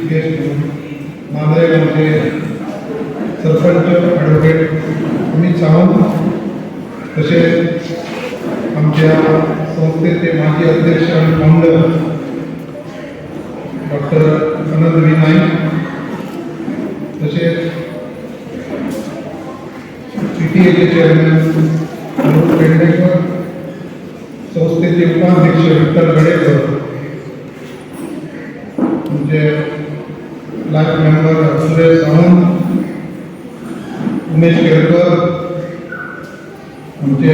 Guest म्हणून मांद्रे गावचे sarpanch advocate Amit Sawant, तसेच आमच्या संस्थेचे माजी अध्यक्ष आणि फाउंडर डॉक्टर आनंद नाईक, तसेच PTA चेअरमॅन अनूप पेडणेकर, संस्थेचे उपाध्यक्ष विठ्ठल गडेकर, तुमचे लाईफ मेंबर सुरेश सावंत, उमेश केरकर, आमचे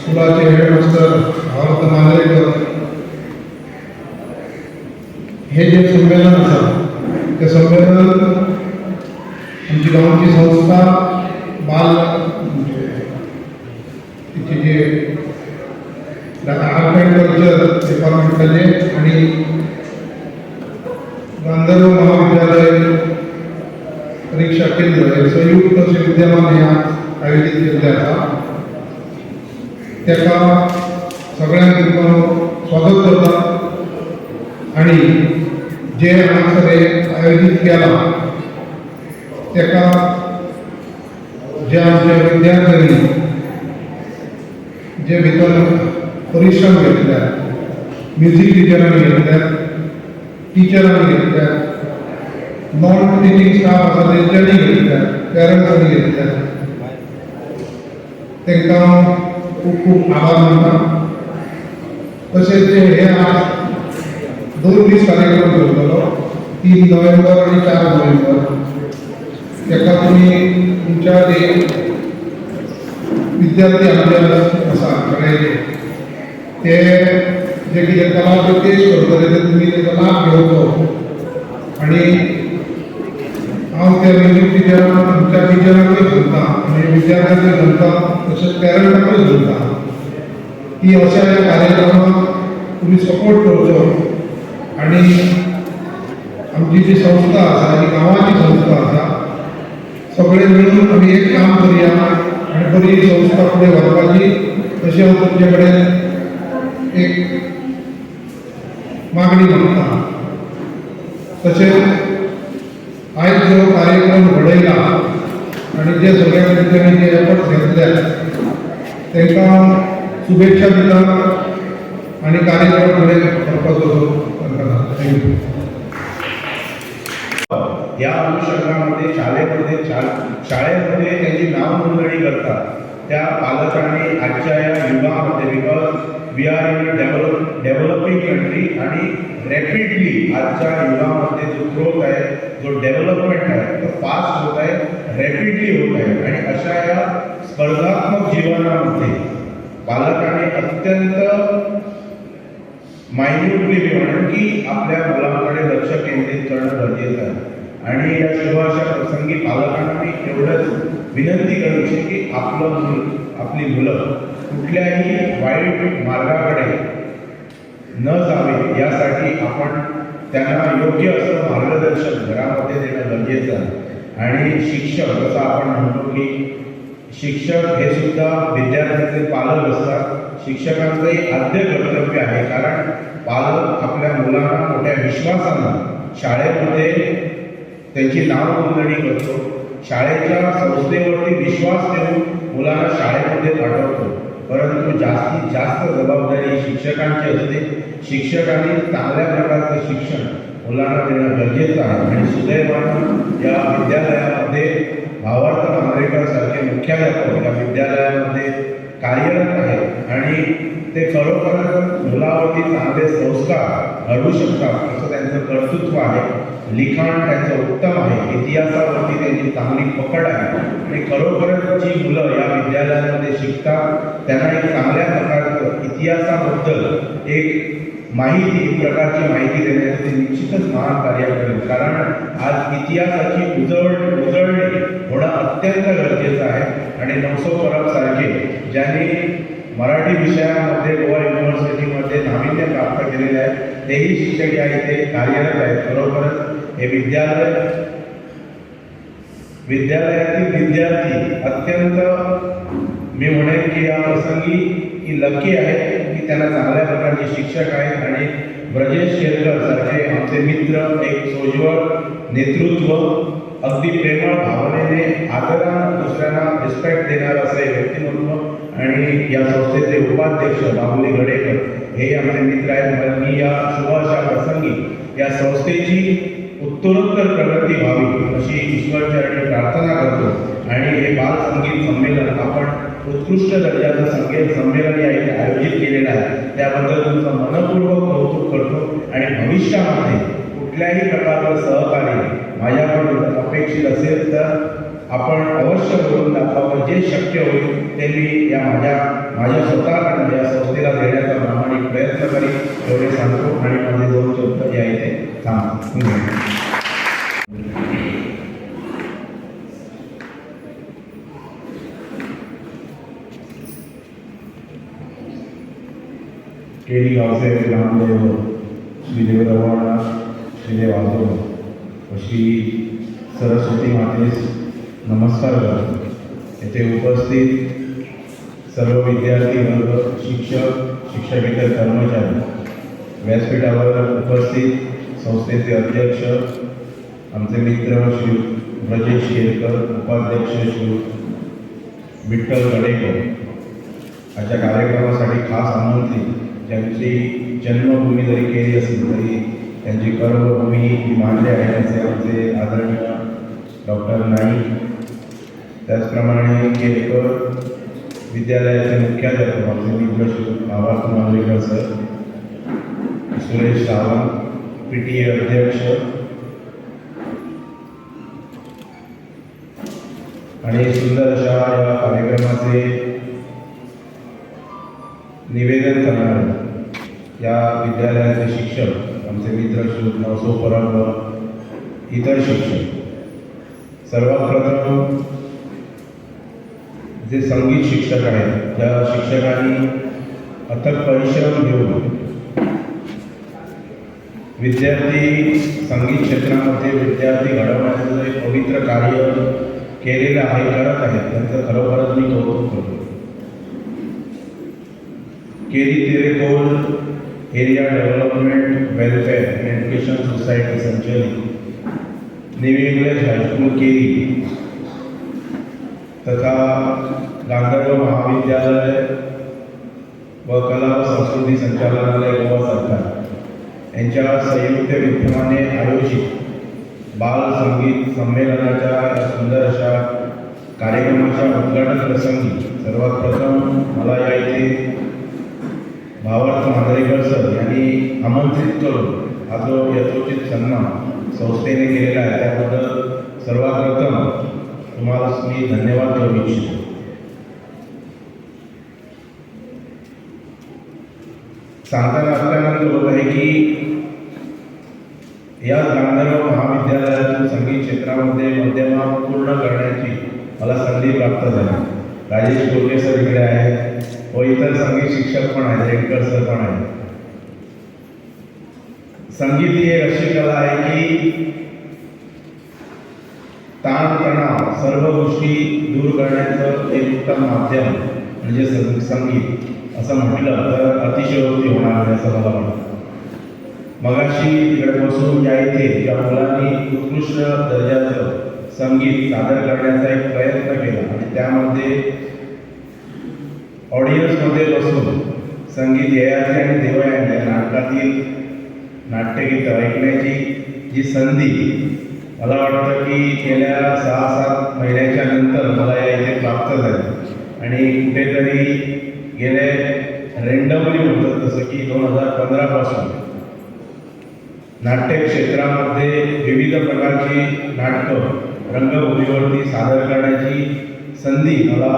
स्कूलाचे हेडमास्टर भारत मांद्रेकर, हे जे संमेलन असा ते संमेलन आमची गावची संस्था बाल म्हणजे तिचे जे आर्ट अँड कल्चर डिपार्टमेंटाचे आणि गांधर्व महाविद्यालय परीक्षा केंद्र हे संयुक्त असे विद्यमान हे आयोजित केले आसा. त्याका सगळ्यांक स्वागत करता आणि जे हांगासर आयोजित केला त्याका जे आमच्या विद्यार्थ्यांनी जे भितर परिश्रम घेतल्या, म्युझिक टिचरांनी घेतल्या, टिचरांनी घेतल्या, नॉन टिचिंग स्टाफ आसा तेंच्यांनी घेतल्या, पेरंट्सांनी घेतल्या, तांकां खूब खूब आभार मानता. तशेंच हे आज 2 दीस कार्यक्रम घेतलो, 3 नोव्हेंबर आणि 4 नोव्हेंबर. ताका तुमी तुमच्या विद्यार्थी आमचे आसा सगळे ते जे कितें कलाकृती करतले ते तुमी तेजो लाभ घेवचो. आणि हांव त्या म्युझिक टिचरांक आमच्या टिचरांकूय सांगता आनी विद्यार्थ्यांकूय सांगता, तशेंच पेरंटांकूय सांगता की अशा ह्या कार्यक्रमाक तुमी सपोर्ट करचो. आणि आमची जी संस्था आसा ही गांवाची संस्था आसा, सगळे मिळून आमी एक काम करूया आणि बरी संस्था फुडें व्हरपाची अशी हांव तुमचे कडेन एक मागणी मागता. तशेंच आयज जो कार्यक्रम घडयला आनी जे सगळ्या भुरग्यांनी जे एफर्ट्स घेतल्या तांकां शुभेच्छा दिता आनी कार्यक्रम फुडें व्हरपाचो करता. थँक्यू. या अनुषंगामध्ये शाळेमध्ये त्यांची नाव नोंदणी करतात त्या पालकांनी आजच्या या युगामध्ये, because we are in developing country आणि रॅपिडली आजच्या युगामध्ये जो ग्रोथ आहे, जो डेव्हलपमेंट आहे तो फास्ट होत आहे, रॅपिडली होत आहे. आणि अशा या स्पर्धात्मक जीवनामध्ये पालकांनी अत्यंत मायन्यूटली मी म्हणेन की आपल्या मुलांकडे लक्ष केंद्रित करणं गरजेचं आहे. आणि या शुभ अशा प्रसंगी पालकांना मी एवढंच विनंती करू इच्छितो की आपली मुलं कुठल्याही वाईट मार्गाकडे न जावे यासाठी आपण त्यांना योग्य असं मार्गदर्शन घरामध्ये देणं गरजेचं आहे. आणि शिक्षक, जसं आपण म्हणतो की शिक्षक हे सुद्धा विद्यार्थ्यांचे पालक असतात. शिक्षकांचंही आद्य कर्तव्य आहे, कारण पालक आपल्या मुलांना मोठ्या विश्वासानं शाळेमध्ये त्यांची नाव नोंदणी करतो, शाळेच्या संस्थेवरती विश्वास ठेवून मुलांना शाळेमध्ये पाठवतो. परंतु जास्तीत जास्त जबाबदारी शिक्षकांची असते. शिक्षकांनी चांगल्या प्रकारचं शिक्षण मुलांना देणं गरजेचं आहे. आणि सुदैवानं या विद्यालयामध्ये भावार्थ मांद्रेकर सारखे मुख्याध्यापक या विद्यालयामध्ये कार्यरत आहेत आणि ते खरोखरच मुलावरती चांगले संस्कार घडू शकतात असं त्यांचं कर्तृत्व आहे. लिखाण त्यांचं उत्तम आहे, इतिहासावरती त्यांची चांगली पकड आहे. आणि खरोखरच जी मुलं या विद्यालयामध्ये शिकतात त्यांना एक चांगल्या प्रकारचं इतिहासाबद्दल एक प्रकारची माहिती देण्याचं ते निश्चितच महान कार्य करेल. कारण आज इतिहासाची उजळणी होणं अत्यंत गरजेचं आहे. आणि नवसो परब सारखे ज्यांनी मराठी विषयामध्ये गोवा युनिव्हर्सिटीमध्ये नाविन्य प्राप्त केलेले आहे तेही शिक्षक या इथे कार्यरत आहेत. खरोखरच हे विद्यालयातील विद्यार्थी अत्यंत मी म्हणेन की या प्रसंगी की लकी आहेत की त्यांना चांगल्या प्रकारचे शिक्षक आहेत आणि ब्रजेश शेरकर सारखे आमचे मित्र एक सोज्वळ नेतृत्व, अगदी प्रेमळ भावनेने आदरानं दुसऱ्यांना रिस्पेक्ट देणारं असे व्यक्तिमत्व आणि या संस्थेचे उपाध्यक्ष बाबुली गडेकर हे आमचे मित्र आहेत. मी या शुभ अशा प्रसंगी या संस्थेची उत्तरोत्तर प्रगती व्हावी अशी ईश्वरचरणी प्रार्थना करतो आणि हे बाल संगीत संमेलन आपण उत्कृष्ट दर्जाचं संगीत संमेलन या इथे आयोजित केलेलं आहे त्याबद्दल तुमचं मनपूर्वक कौतुक करतो आणि भविष्यामध्ये कुठल्याही प्रकारचं सहकार्य माझ्याकडून अपेक्षित असेल तर आपण अवश्य करून दाखवावं. जे शक्य होईल ते मी या माझ्या स्वतःकडनं या संस्थेला देण्याचा प्रामाणिक प्रयत्न करीन एवढे सांगतो आणि माझे दोन शब्द या इथे थांबतो. केरी गावचे ग्रामदेव श्रीदेव रवाडा, श्रीदेव आजोबा व श्री सरस्वती मातेस नमस्कार करतो. येथे उपस्थित सर्व विद्यार्थी वर्ग, शिक्षक, शिक्षकेतर कर्मचारी, व्यासपीठावर उपस्थित संस्थेचे अध्यक्ष आमचे मित्र श्री ब्रजेश शेरकर, उपाध्यक्ष श्री विठ्ठल गडेकर, आजच्या कार्यक्रमासाठी खास आमंत्रित ज्यांची जन्मभूमी जरी केली असली तरी त्यांची कर्मभूमी ही मानली आहे असे आमचे आदरणीय डॉक्टर नाईक, त्याचप्रमाणे केरकर विद्यालयाचे मुख्याध्यापक आमचे मित्र श्री भावार्थ मांजरेकर सर, सुरेश सावंत PTA अध्यक्ष आणि सुंदर अशा या कार्यक्रमाचे निवेदन करणारे या विद्यालयाचे शिक्षक आमचे मित्र श्री नवसो परब व इतर शिक्षक. सर्वात प्रथम जे संगीत शिक्षक आहेत त्या शिक्षकांनी अथक परिश्रम घेऊन विद्यार्थी संगीत क्षेत्रामध्ये विद्यार्थी घडवण्याचं जे पवित्र कार्य केलेलं आहे, करत आहेत, त्यांचं खरोखरच मी कौतुक करतो. Keri Terekhol area development welfare education society संचलित न्यू इंग्लिश हायस्कूल केरी तथा गांधर्व महाविद्यालय व कला व संस्कृती संचालनालय गोवा सरकार यांच्या संयुक्त विद्यमाने आयोजित बाल संगीत संमेलनाच्या या सुंदर अशा कार्यक्रमाच्या उद्घाटन प्रसंगी सर्वात प्रथम मला या इथे भावार्थ मांजरेकर सर यांनी आमंत्रित करून हा जो यथोचित सन्मान संस्थेने केलेला आहे त्याबद्दल सर्वात प्रथम तुम्हाला मी धन्यवाद देऊ इच्छितो. सांगताना आपल्यानंतर होत आहे की या गांधर्व महाविद्यालयातून संगीत क्षेत्रामध्ये मध्यमा पूर्ण करण्याची मला संधी प्राप्त झाली. राजेश कोल्हे सर इकडे आहेत व इतर संगीत शिक्षक पण आहेत, रेडकर सर पण आहेत. संगीत ही एक अशी कला आहे की ताणतणाव सर्व गोष्टी दूर करण्याचं एक उत्तम माध्यम म्हणजे संगीत असं म्हटलं तर अतिशयोक्ती होणार नाही असं मला वाटतं. मगाशी तिकडे बसून या इथे ज्या मुलांनी उत्कृष्ट दर्जाचं संगीत सादर करण्याचा एक प्रयत्न केला आणि त्यामध्ये ऑडियन्समध्ये बसून संगीत ययाती आणि देवयानी या नाटकातील नाट्यगीतं ऐकण्याची जी संधी मला वाटतं की गेल्या 6-7 महिन्याच्या नंतर मला या इथे प्राप्त झाली आणि कुठेतरी गेले रेंडमली होतं तसं की 2015 पासून नाट्य क्षेत्रामध्ये विविध प्रकारची नाटकं रंगभूमीवरती सादर करण्याची संधी मला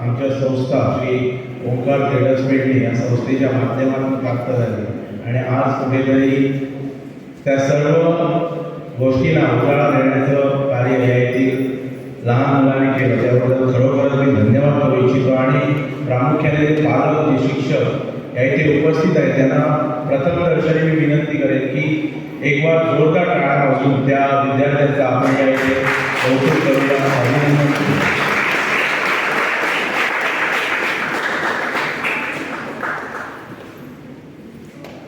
आमच्या संस्था श्री ओंकार ट्रेडर्स पेडणे या संस्थेच्या माध्यमातून प्राप्त झाली आणि आज कुठेतरी त्या सर्व गोष्टींना उजाळा देण्याचं कार्य या येथील लहान मुलांनी केलं त्याबद्दल खरोखरच मी धन्यवाद करू इच्छितो. आणि प्रामुख्याने जे पालक जे शिक्षक या इथे उपस्थित आहेत त्यांना प्रथम दर्शनी मी विनंती करेन की एक बार जोरदार टाळ्या वाजवून त्या विद्यार्थ्यांचा आपण या इथे कौतुक करूया, अभिनंदन करूया.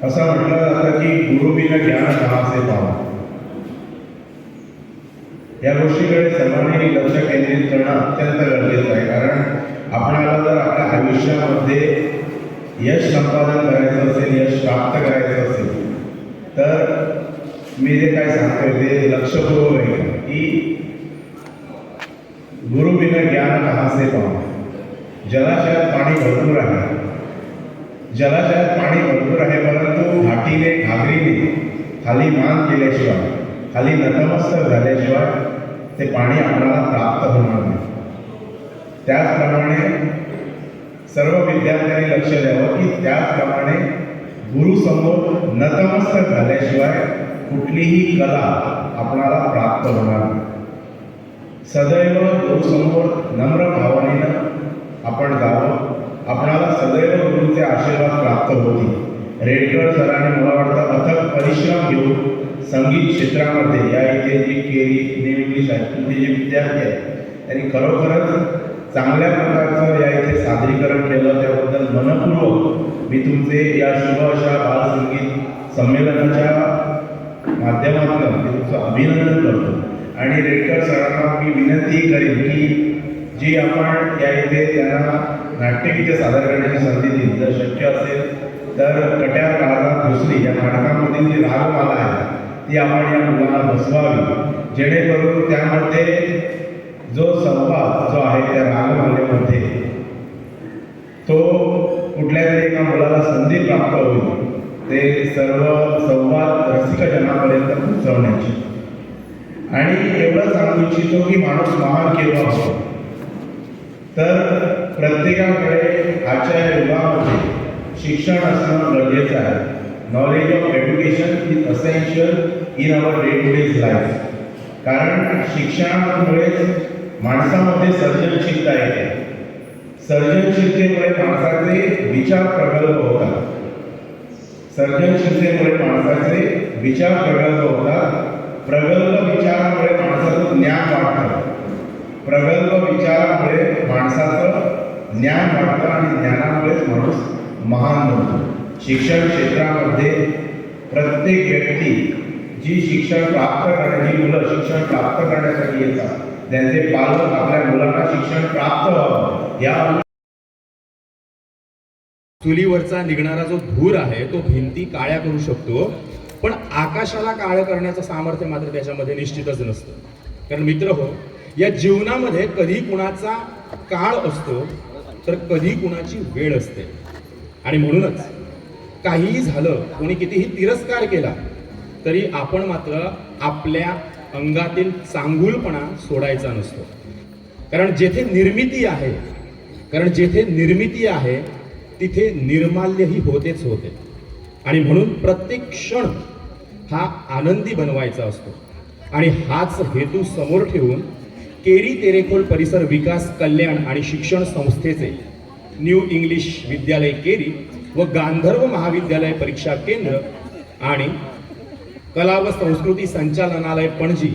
असं म्हटलं जातं की गुरु बिना ज्ञान कहाँ से पावा. या गोष्टीकडे सर्वांनी लक्ष केंद्रित करणं अत्यंत गरजेचं आहे. कारण आपणाला जर आपल्या आयुष्यामध्ये यश संपादन करायचं असेल, यश प्राप्त करायचं असेल, तर मी जे काय सांगतोय ते लक्षपूर्वक आहे की गुरु बिना ज्ञान कहाँ से पावा. जलाशयात पाणी भरपूर आहे, जलाशयात पाणी भरपूर आहे, परंतु घाटीने घागरीने खाली मान केल्याशिवाय, खाली नतमस्तक झाल्याशिवाय ते पाणी आपल्याला प्राप्त होणार नाही. त्याचप्रमाणे सर्व विद्यार्थ्यांनी लक्ष द्यावं की त्याचप्रमाणे गुरुसमोर नतमस्तक झाल्याशिवाय कुठलीही कला आपणाला प्राप्त होणार नाही. सदैव गुरुसमोर नम्र भावनेनं आपण जावं. आपणाला सदैव गुरुचे आशीर्वाद प्राप्त होतील. रेडकर सरांनी मला वाटतं अथक परिश्रम घेऊन संगीत क्षेत्रामध्ये या इथे जी केरी न्यू इंग्लिश हायस्कूलचे जे विद्यार्थी आहेत त्यांनी खरोखरच चांगल्या प्रकारचं या इथे सादरीकरण केलं. त्याबद्दल मनपूर्वक मी तुमचे या शुभ अशा बालसंगीत संमेलनाच्या माध्यमातून मी तुमचं अभिनंदन करतो. आणि रेडकर सरांना मी विनंती करेन की जी आपण या इथे त्यांना नाट्यगीते सादर करण्याची संधी दिली, जर शक्य असेल तर कट्यार काळात दुसरी या नाटकामधील जी रागमाला आहे ती आपण या मुलांना बसवावी, जेणेकरून त्यामध्ये जो संवाद जो आहे त्या रागमालेमध्ये तो कुठल्या तरी एका मुलाला संधी प्राप्त होईल, ते सर्व संवाद रसिकजनापर्यंत पोहोचवण्याची. आणि एवढं सांगू इच्छितो की माणूस महान केव्हा असतो, तर प्रत्येकाकडे आजच्या युगामध्ये शिक्षण असणं गरजेचं आहे. Knowledge of education is essential in our day to day life. कारण शिक्षणामुळेच माणसामध्ये सर्जनशीलता येते. सर्जनशीलतेमुळे माणसाचे विचार प्रगल्भ होतात. सर्जनशीलतेमुळे माणसाचे विचार प्रगल्भ होतात. प्रगल्भ विचारामुळे माणसाचं ज्ञान वाढतं. प्रगल्भ विचारामुळे माणसाचं ज्ञान वाढतं आणि ज्ञानामुळेच माणूस महान बनतो. शिक्षण क्षेत्रामध्ये प्रत्येक व्यक्ती जी शिक्षण प्राप्त करण्याची मुलं शिक्षण प्राप्त करण्यासाठी येतात, त्यांचे पालक आपल्या मुलांना शिक्षण प्राप्त व्हावं या चुलीवरचा निघणारा जो धूर आहे तो भिंती काळ्या करू शकतो, पण आकाशाला काळं करण्याचं सामर्थ्य मात्र त्याच्यामध्ये निश्चितच नसतं. कारण मित्र हो, या जीवनामध्ये कधी कुणाचा काळ असतो तर कधी कुणाची वेळ असते. आणि म्हणूनच काहीही झालं, कोणी कितीही तिरस्कार केला तरी आपण मात्र आपल्या अंगातील चांगुलपणा सोडायचा नसतो. कारण जेथे निर्मिती आहे तिथे निर्माल्यही होतेच होते. आणि म्हणून प्रत्येक क्षण हा आनंदी बनवायचा असतो. आणि हाच हेतू समोर ठेवून केरी तेरेखोल परिसर विकास कल्याण आणि शिक्षण संस्थेचे न्यू इंग्लिश विद्यालय केरी व गांधर्व महाविद्यालय परीक्षा केंद्र आणि कला व संस्कृती संचालनालय पणजी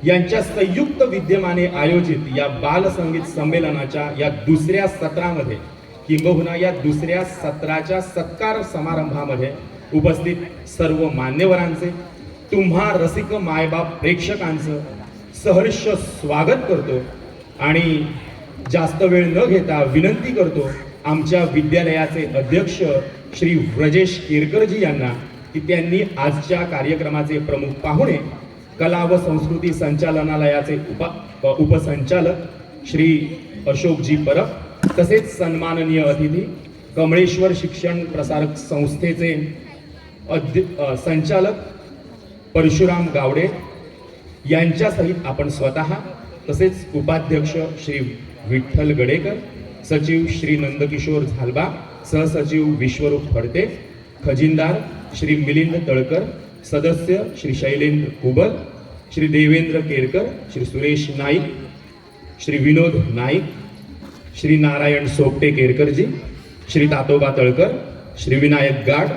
यांच्या संयुक्त विद्यमाने आयोजित या बालसंगीत संमेलनाच्या या दुसऱ्या सत्रामध्ये किंबहुना या दुसऱ्या सत्राच्या सत्कार समारंभामध्ये उपस्थित सर्व मान्यवरांचे, तुम्हा रसिक मायबाप प्रेक्षकांचं सहर्ष स्वागत करतो. आणि जास्त वेळ न घेता विनंती करतो आमच्या विद्यालयाचे अध्यक्ष श्री व्रजेश केरकरजी यांना की त्यांनी आजच्या कार्यक्रमाचे प्रमुख पाहुणे कला व संस्कृती संचालनालयाचे उपसंचालक श्री अशोकजी परब, तसेच सन्माननीय अतिथी कमळेश्वर शिक्षण प्रसारक संस्थेचे संचालक परशुराम गावडे यांच्यासहित आपण स्वतः, तसेच उपाध्यक्ष श्री विठ्ठल गडेकर, सचिव श्री नंदकिशोर झालबा, सहसचिव विश्वरूप फडते, खजिनदार श्री मिलिंद तळकर, सदस्य श्री शैलेंद्र कुबल, श्री देवेंद्र केरकर, श्री सुरेश नाईक, श्री विनोद नाईक, श्री नारायण सोपटे केरकरजी, श्री तातोबा तळकर, श्री विनायक गाड,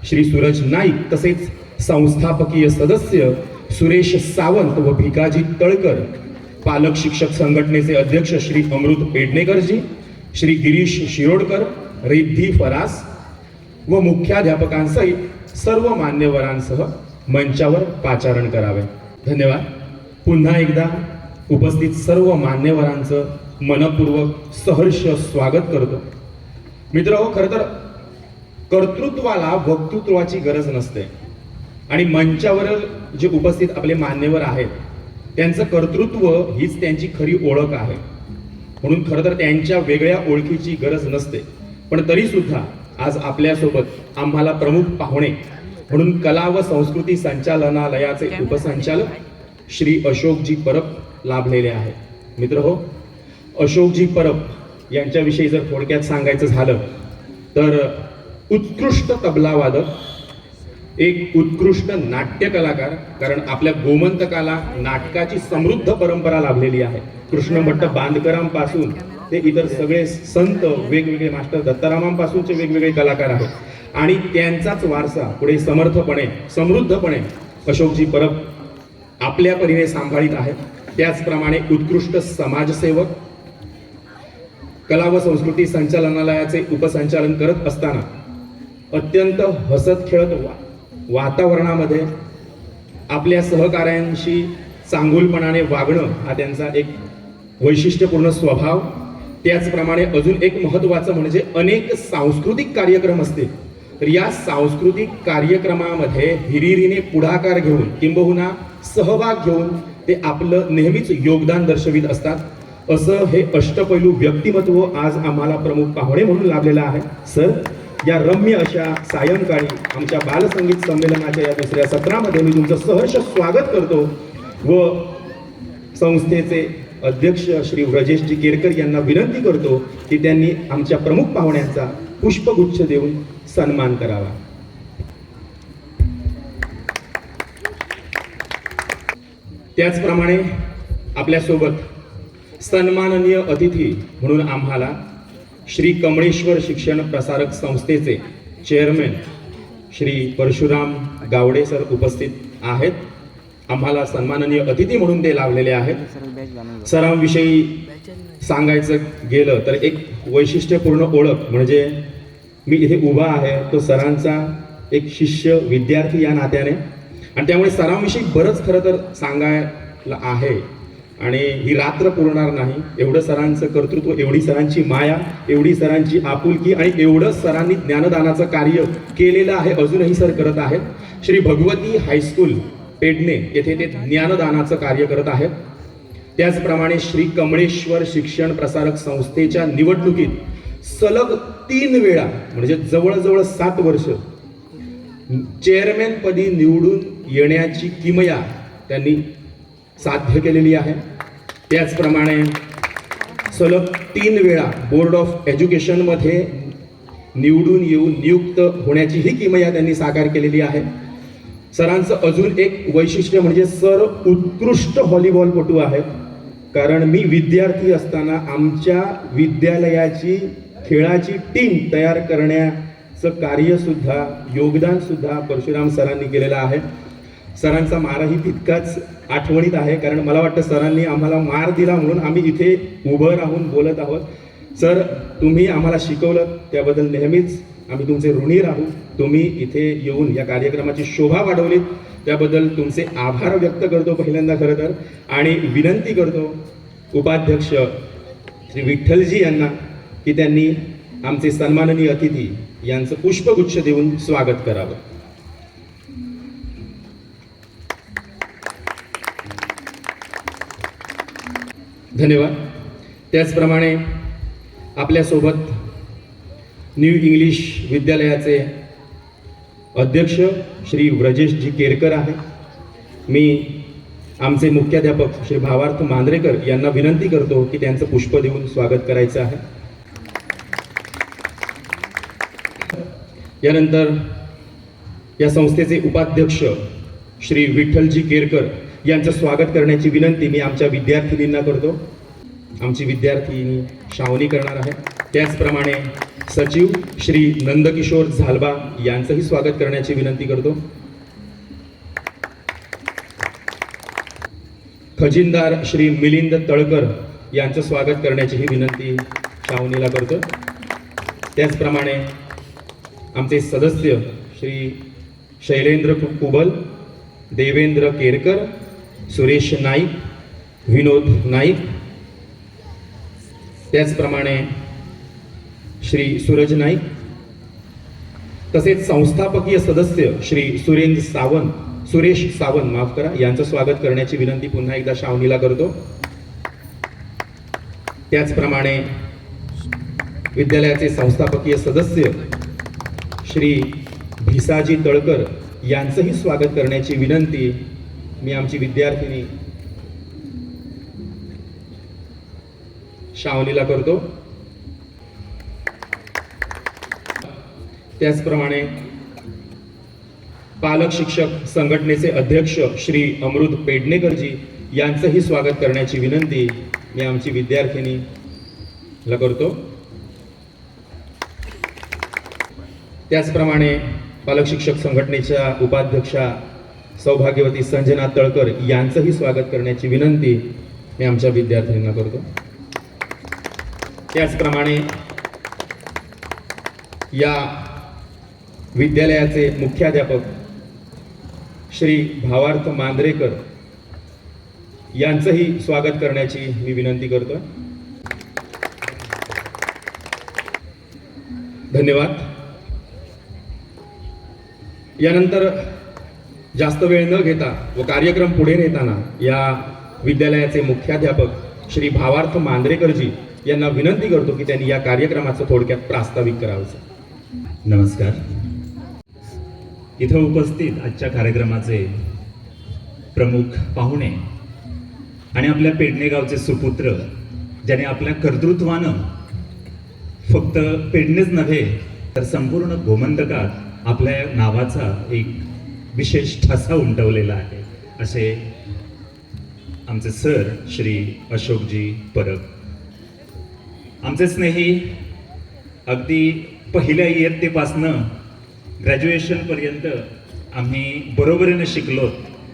श्री सूरज नाईक, तसेच संस्थापकीय सदस्य सुरेश सावंत व भिकाजी तळकर, पालक शिक्षक संघटनेचे अध्यक्ष श्री अमृत पेडणेकरजी, श्री गिरीश शिरोडकर, रिद्धी फरास व मुख्याध्यापकांसहित सर्व मान्यवरांसह मंचावर पाचारण करावे. धन्यवाद. पुन्हा एकदा उपस्थित सर्व मान्यवरांचं मनपूर्वक सहर्ष स्वागत करतो. मित्रहो, खरं तर कर्तृत्वाला वक्तृत्वाची गरज नसते आणि मंचावर जे उपस्थित आपले मान्यवर आहेत त्यांचं कर्तृत्व हीच त्यांची खरी ओळख आहे. म्हणून खरं तर त्यांच्या वेगळ्या ओळखीची गरज नसते. पण तरी सुद्धा आज आपल्यासोबत आम्हाला प्रमुख पाहुणे म्हणून कला व संस्कृती संचालनालयाचे उपसंचालक श्री अशोकजी परब लाभलेले आहेत. मित्रहो, अशोकजी परब यांच्याविषयी जर थोडक्यात सांगायचं झालं तर उत्कृष्ट तबलावादक, एक उत्कृष्ट नाट्य कलाकार, कारण आपल्या गोमंतकाला नाटकाची समृद्ध परंपरा लाभलेली आहे. कृष्णभट्ट बांदकरांपासून ते इतर सगळे संत, वेगवेगळे मास्टर दत्तारामांपासूनचे वेगवेगळे कलाकार आहेत आणि त्यांचाच वारसा पुढे समृद्धपणे अशोकजी परब आपल्या परीने सांभाळीत आहेत. त्याचप्रमाणे उत्कृष्ट समाजसेवक, कला व संस्कृती संचालनालयाचे उपसंचालन करत असताना अत्यंत हसत खेळत वातावरणामध्ये आपल्या सहकाऱ्यांशी चांगुलपणाने वागणं हा त्यांचा एक वैशिष्ट्यपूर्ण स्वभाव. त्याचप्रमाणे अजून एक महत्त्वाचं म्हणजे अनेक सांस्कृतिक कार्यक्रम असतील तर या सांस्कृतिक कार्यक्रमामध्ये हिरिरीने पुढाकार घेऊन किंबहुना सहभाग घेऊन ते आपलं नेहमीच योगदान दर्शवित असतात. असं हे अष्टपैलू व्यक्तिमत्व आज आम्हाला प्रमुख पाहुणे म्हणून लाभलेलं आहे. सर, या रम्य अशा सायंकाळी आमच्या बालसंगीत संमेलनाच्या या दुसऱ्या सत्रामध्ये मी तुमचं सहर्ष स्वागत करतो व संस्थेचे अध्यक्ष श्री व्रजेशजी केरकर यांना विनंती करतो की त्यांनी आमच्या प्रमुख पाहुण्यांचा पुष्पगुच्छ देऊन सन्मान करावा. त्याचप्रमाणे आपल्यासोबत सन्माननीय अतिथी म्हणून आम्हाला श्री कमळेश्वर शिक्षण प्रसारक संस्थेचे चेअरमॅन श्री परशुराम गावडे सर उपस्थित आहेत. आम्हाला सन्माननीय अतिथी म्हणून ते लाभलेले आहेत. सरांविषयी सांगायचं गेलं तर एक वैशिष्ट्यपूर्ण ओळख म्हणजे मी इथे उभा आहे तो सरांचा एक शिष्य विद्यार्थी या नात्याने, आणि त्यामुळे सरांविषयी बरंच खरं तर सांगायला आहे आणि ही रात्र पुरणार नाही. एवढं सरांचं कर्तृत्व, एवढी सरांची माया, एवढी सरांची आपुलकी आणि एवढं सरांनी ज्ञानदानाचं कार्य केलेलं आहे, अजूनही सर करत आहेत. श्री भगवती हायस्कूल पेडणे येथे ते ज्ञानदानाचं कार्य करत आहेत. त्याचप्रमाणे श्री कमळेश्वर शिक्षण प्रसारक संस्थेच्या निवडणुकीत सलग 3 वेळा म्हणजे जवळजवळ 7 वर्ष चेअरमॅन पदी निवडून येण्याची किमया त्यांनी साध्य केलेली आहे. त्याचप्रमाणे सलग 3 वेळा बोर्ड ऑफ एज्युकेशनमध्ये निवडून येऊन नियुक्त होण्याची ही किमया त्यांनी साकार केलेली आहे. सरांचं अजून एक वैशिष्ट्य म्हणजे सर उत्कृष्ट व्हॉलीबॉलपटू आहेत. कारण मी विद्यार्थी असताना आमच्या विद्यालयाची खेळाची टीम तयार करण्याचं कार्यसुद्धा, योगदानसुद्धा परशुराम सरांनी केलेलं आहे. सरांचा मारही तितकाच आठवणीत आहे, कारण मला वाटतं सरांनी आम्हाला मार दिला म्हणून आम्ही इथे उभं राहून बोलत आहोत. सर, तुम्ही आम्हाला शिकवलं त्याबद्दल नेहमीच आम्ही तुमचे ऋणी राहू. तुम्ही इथे येऊन या कार्यक्रमाची शोभा वाढवलीत त्याबद्दल तुमचे आभार व्यक्त करतो पहिल्यांदा खरं तर, आणि विनंती करतो उपाध्यक्ष श्री विठ्ठलजी यांना की त्यांनी आमचे सन्माननीय अतिथी यांचं पुष्पगुच्छ देऊन स्वागत करावं. धन्यवाद. त्याचप्रमाणे आपल्यासोबत न्यू इंग्लिश विद्यालयाचे अध्यक्ष श्री व्रजेशजी केरकर आहे. मी आमचे मुख्याध्यापक श्री भावार्थ मांद्रेकर यांना विनंती करतो की त्यांचं पुष्प देऊन स्वागत करायचं आहे. यानंतर या संस्थेचे उपाध्यक्ष श्री विठ्ठलजी केरकर यांचं स्वागत करण्याची विनंती मी आमच्या विद्यार्थिनींना करतो. आमची विद्यार्थिनी श्रावणी करणार आहे. त्याचप्रमाणे सचिव श्री नंदकिशोर झालबा यांचंही स्वागत करण्याची विनंती करतो. खजिनदार श्री मिलिंद तळकर यांचं स्वागत करण्याची ही विनंती श्रावणीला करतो. त्याचप्रमाणे आमचे सदस्य श्री शैलेंद्र कुबल, देवेंद्र केरकर, सुरेश नाईक, विनोद नाईक, त्याचप्रमाणे श्री सूरज नाईक, तसेच संस्थापकीय सदस्य श्री सुरेश सावंत माफ करा, यांचं स्वागत करण्याची विनंती पुन्हा एकदा शावनीला करतो. त्याचप्रमाणे विद्यालयाचे संस्थापकीय सदस्य श्री भिसाजी तळकर यांचंही स्वागत करण्याची विनंती मी आमची विद्यार्थिनी शावनीला करतो. त्याचप्रमाणे पालक शिक्षक संघटनेचे अध्यक्ष श्री अमृत पेडणेकरजी यांचंही स्वागत करण्याची विनंती मी आमची विद्यार्थिनीला करतो. त्याचप्रमाणे पालक शिक्षक संघटनेच्या उपाध्यक्षा सौभाग्यवती संजना तळकर यांचंही स्वागत करण्याची विनंती मी आमच्या विद्यार्थिनींना करतो. त्याचप्रमाणे या विद्यालयाचे मुख्याध्यापक श्री भावार्थ मांद्रेकर यांचंही स्वागत करण्याची मी विनंती करतो. धन्यवाद. यानंतर जास्त वेळ न घेता व कार्यक्रम पुढे नेताना या विद्यालयाचे मुख्याध्यापक श्री भावार्थ मांद्रेकरजी यांना विनंती करतो की त्यांनी या कार्यक्रमाचं थोडक्यात प्रास्ताविक करावं. नमस्कार. इथं उपस्थित आजच्या कार्यक्रमाचे प्रमुख पाहुणे आणि आपल्या पेडणे गावचे सुपुत्र, ज्याने आपल्या कर्तृत्वानं फक्त पेडणेच नव्हे तर संपूर्ण गोमंतकात आपल्या नावाचा एक विशेष ठसा उमटवलेला आहे, असे आमचे सर श्री अशोकजी परब. आमचे स्नेही अगदी पहिल्या इयत्तेपासनं ग्रॅज्युएशनपर्यंत आम्ही बरोबरीने शिकलो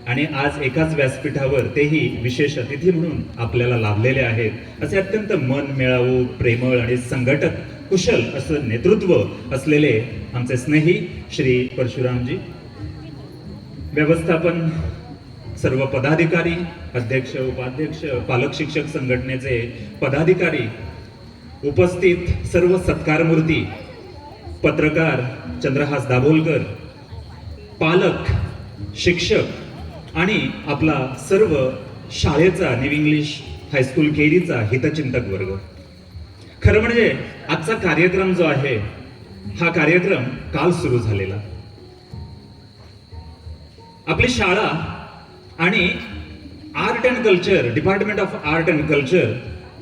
आणि आज एकाच व्यासपीठावर तेही विशेष अतिथी म्हणून आपल्याला लाभलेले आहेत. असे अत्यंत मन मिळावू, प्रेमळ आणि संघटक कुशल असं नेतृत्व असलेले आमचे स्नेही श्री परशुरामजी, व्यवस्थापन सर्व पदाधिकारी, अध्यक्ष, उपाध्यक्ष, पालक शिक्षक संघटनेचे पदाधिकारी, उपस्थित सर्व सत्कारमूर्ती, पत्रकार चंद्रहास दाभोलकर, पालक, शिक्षक आणि आपला सर्व शाळेचा न्यू इंग्लिश हायस्कूल केरीचा हितचिंतक वर्ग. खरं म्हणजे आजचा कार्यक्रम जो आहे हा कार्यक्रम काल सुरू झालेला. आपली शाळा आणि art and culture, department of art and culture